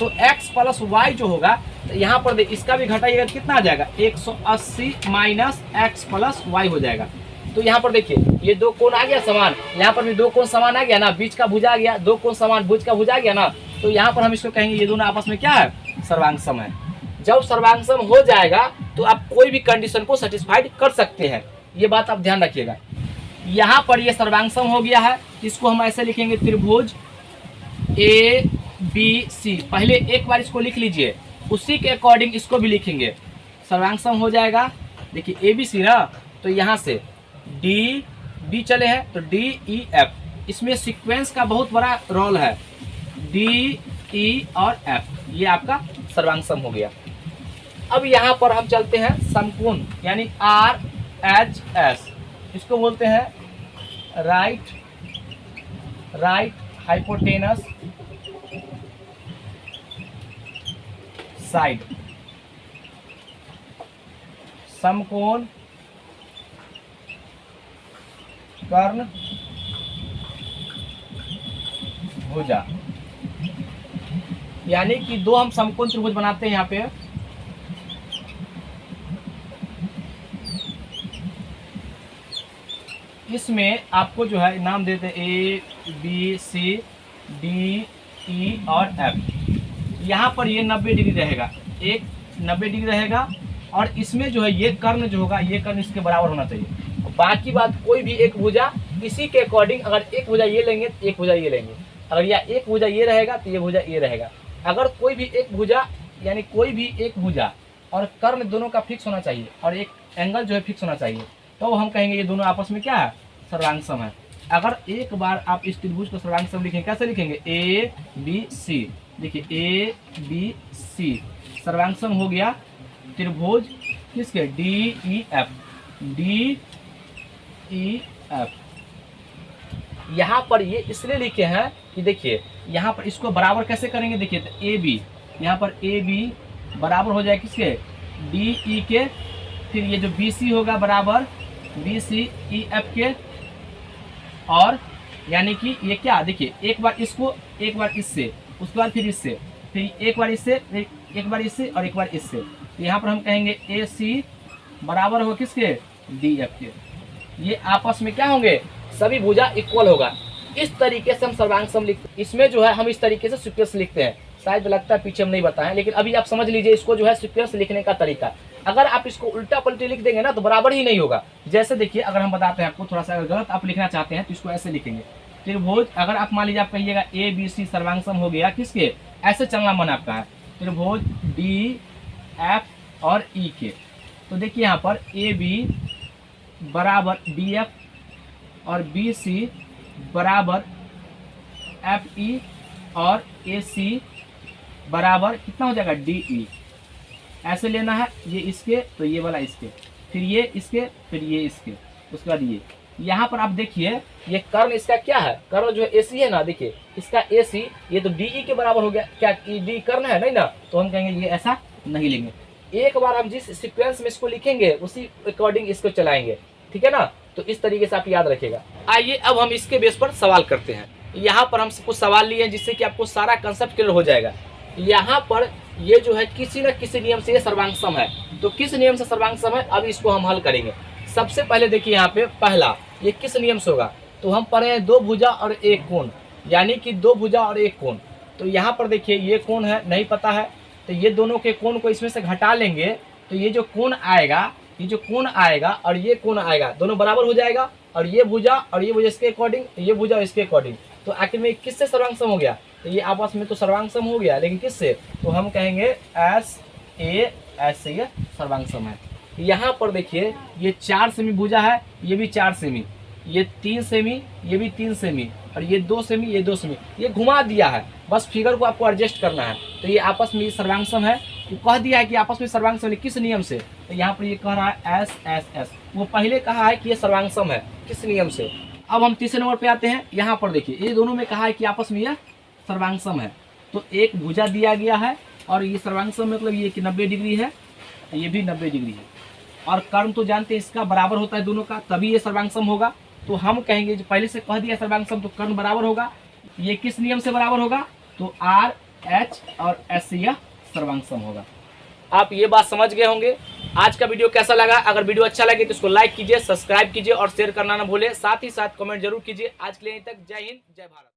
तो x प्लस वाई जो होगा तो यहाँ पर इसका भी घटाइएगा कितना आ जाएगा, 180 माइनस x प्लस वाई हो जाएगा। तो यहाँ पर देखिए ये दो कोण आ गया समान, यहाँ पर भी दो कोण समान आ गया ना, बीच का भुजा आ गया, दो कोण समान भुज का भुजा आ गया ना। तो यहाँ पर हम इसको कहेंगे ये दोनों आपस में क्या है, सर्वांगसम है। जब सर्वांगसम हो जाएगा तो आप कोई भी कंडीशन को सेटिस्फाइड कर सकते हैं, ये बात आप ध्यान रखिएगा। यहाँ पर ये सर्वांगसम हो गया है, इसको हम ऐसे लिखेंगे त्रिभुज ABC। पहले एक बार इसको लिख लीजिए, उसी के अकॉर्डिंग इसको भी लिखेंगे, सर्वांगसम हो जाएगा। देखिए ABC ना, तो यहाँ से D चले हैं तो DEF, इसमें सीक्वेंस का बहुत बड़ा रोल है, DE और F, ये आपका सर्वांगसम हो गया। अब यहाँ पर हम चलते हैं समकोण यानी RHS, इसको बोलते हैं राइट हाइपोटेनस साइड, समकोण कर्ण भुजा, यानी कि दो हम समकोण त्रिभुज बनाते हैं। यहाँ पे इसमें आपको जो है नाम देते हैं ABCDE और F। यहाँ पर ये 90 डिग्री रहेगा, एक 90 डिग्री रहेगा, और इसमें जो है ये कर्ण जो होगा, ये कर्ण इसके बराबर होना चाहिए। बाकी बात कोई भी एक भुजा इसी के अकॉर्डिंग, अगर एक भुजा ये लेंगे तो एक भुजा ये लेंगे, अगर या एक भुजा ये रहेगा तो ये भुजा ये रहेगा। अगर कोई भी एक भुजा यानी कोई भी एक भुजा और कर्ण दोनों का फिक्स होना चाहिए और एक एंगल जो है फिक्स होना चाहिए, तो हम कहेंगे ये दोनों आपस में क्या है, सर्वांगसम है। अगर एक बार आप इस त्रिभुज को सर्वांगसम लिखेंगे, कैसे लिखेंगे, ABC, देखिए ABC सर्वांगसम हो गया त्रिभुज किसके, DEF। यहाँ पर ये इसलिए लिखे हैं कि देखिए यहाँ पर इसको बराबर कैसे करेंगे, देखिए तो AB, यहाँ पर AB बराबर हो जाए किसके, DE के, फिर ये जो BC होगा बराबर BCEF के, और यानी कि ये क्या, देखिए एक बार इसको, एक बार इससे, उसके बाद फिर इससे, फिर एक बार इससे, एक बार इससे और एक बार इससे। यहाँ पर हम कहेंगे AC बराबर होगा किसके, DF के। ये आपस में क्या होंगे, सभी भुजा इक्वल होगा। इस तरीके से हम सर्वांगसम लिखते हैं। इसमें जो है हम इस तरीके से सीक्वेंस लिखते हैं, शायद लगता है पीछे हम नहीं बताएं, लेकिन अभी आप समझ लीजिए इसको जो है सीक्वेंस लिखने का तरीका। अगर आप इसको उल्टा पलटी लिख देंगे ना तो बराबर ही नहीं होगा। जैसे देखिए अगर हम बताते हैं आपको, थोड़ा सा अगर गलत आप लिखना चाहते हैं तो इसको ऐसे लिखेंगे, त्रिभुज, अगर आप मान लीजिए आप कहिएगा ABC सर्वांगसम हो गया किसके, ऐसे चलना मन आपका है, त्रिभुज DF और E के। तो देखिए यहाँ पर AB बराबर DF और BC बराबर FE और AC बराबर कितना हो जाएगा, DE। ऐसे लेना है, ये इसके तो ये वाला इसके, फिर ये इसके, फिर ये इसके, उसके बाद ये। यहाँ पर आप देखिए ये कर्ण इसका क्या है, कर्ण जो है AC है ना, देखिए इसका AC ये तो DE के बराबर हो गया, क्या D कर्ण है नहीं ना, तो हम कहेंगे ये ऐसा नहीं लेंगे। एक बार हम जिस सीक्वेंस में इसको लिखेंगे उसी अकॉर्डिंग इसको चलाएंगे, ठीक है ना। तो इस तरीके से आप याद रखिएगा। आइए अब हम इसके बेस पर सवाल करते हैं। यहाँ पर हम कुछ सवाल लिए जिससे कि आपको सारा कंसेप्ट क्लियर हो जाएगा। यहाँ पर ये जो है किसी न किसी नियम से ये सर्वांगसम है, तो किस नियम से सर्वांगसम है अब इसको हम हल करेंगे। सबसे पहले देखिए यहाँ पे पहला, ये किस नियम से होगा, तो हम पढ़े हैं दो भुजा और एक कोण, यानी कि दो भुजा और एक कोण। तो यहाँ पर देखिए ये कोण है, नहीं पता है, तो ये दोनों के कोण को इसमें से घटा लेंगे, तो ये जो कोण आएगा, ये जो कोण आएगा और ये कोण आएगा, दोनों बराबर हो जाएगा, और ये भुजा और ये भुजा इसके अकॉर्डिंग, ये भुजा इसके अकॉर्डिंग। तो आखिर में किससे सर्वांगसम हो गया, तो ये आपस में तो सर्वांगसम हो गया, लेकिन किससे, तो हम कहेंगे SAS से ये सर्वांगसम है। यहाँ पर देखिए ये 4 सेमी भुजा है, ये भी 4 सेमी, ये 3 सेमी, ये भी 3 सेमी, और ये 2 सेमी, ये 2 सेमी, ये घुमा दिया है, बस फिगर को आपको एडजस्ट करना है। तो ये आपस में सर्वांगसम है, तो कह दिया है कि आपस में सर्वांगसम है, किस नियम से, तो यहाँ पर ये कह रहा है SSS, वो पहले कहा है कि ये सर्वांगसम है, किस नियम से। अब हम तीसरे नंबर पे आते हैं। यहाँ पर देखिए ये दोनों में कहा है कि आपस में यह सर्वांगसम है, तो एक भुजा दिया गया है और ये सर्वांगसम मतलब ये कि 90 डिग्री है, ये भी 90 डिग्री है, और कर्म तो जानते हैं इसका बराबर होता है दोनों का, तभी ये सर्वांगसम होगा। तो हम कहेंगे, जो पहले से कह दिया सर्वांग सम, तो कर्ण बराबर होगा, ये किस नियम से बराबर होगा, तो आर एच और एस से यह सर्वांग सम होगा। आप ये बात समझ गए होंगे। आज का वीडियो कैसा लगा? अगर वीडियो अच्छा लगे तो इसको लाइक कीजिए, सब्सक्राइब कीजिए और शेयर करना ना भूलें। साथ ही साथ कमेंट जरूर कीजिए। आज के लिए यहीं तक। जय हिंद, जय भारत।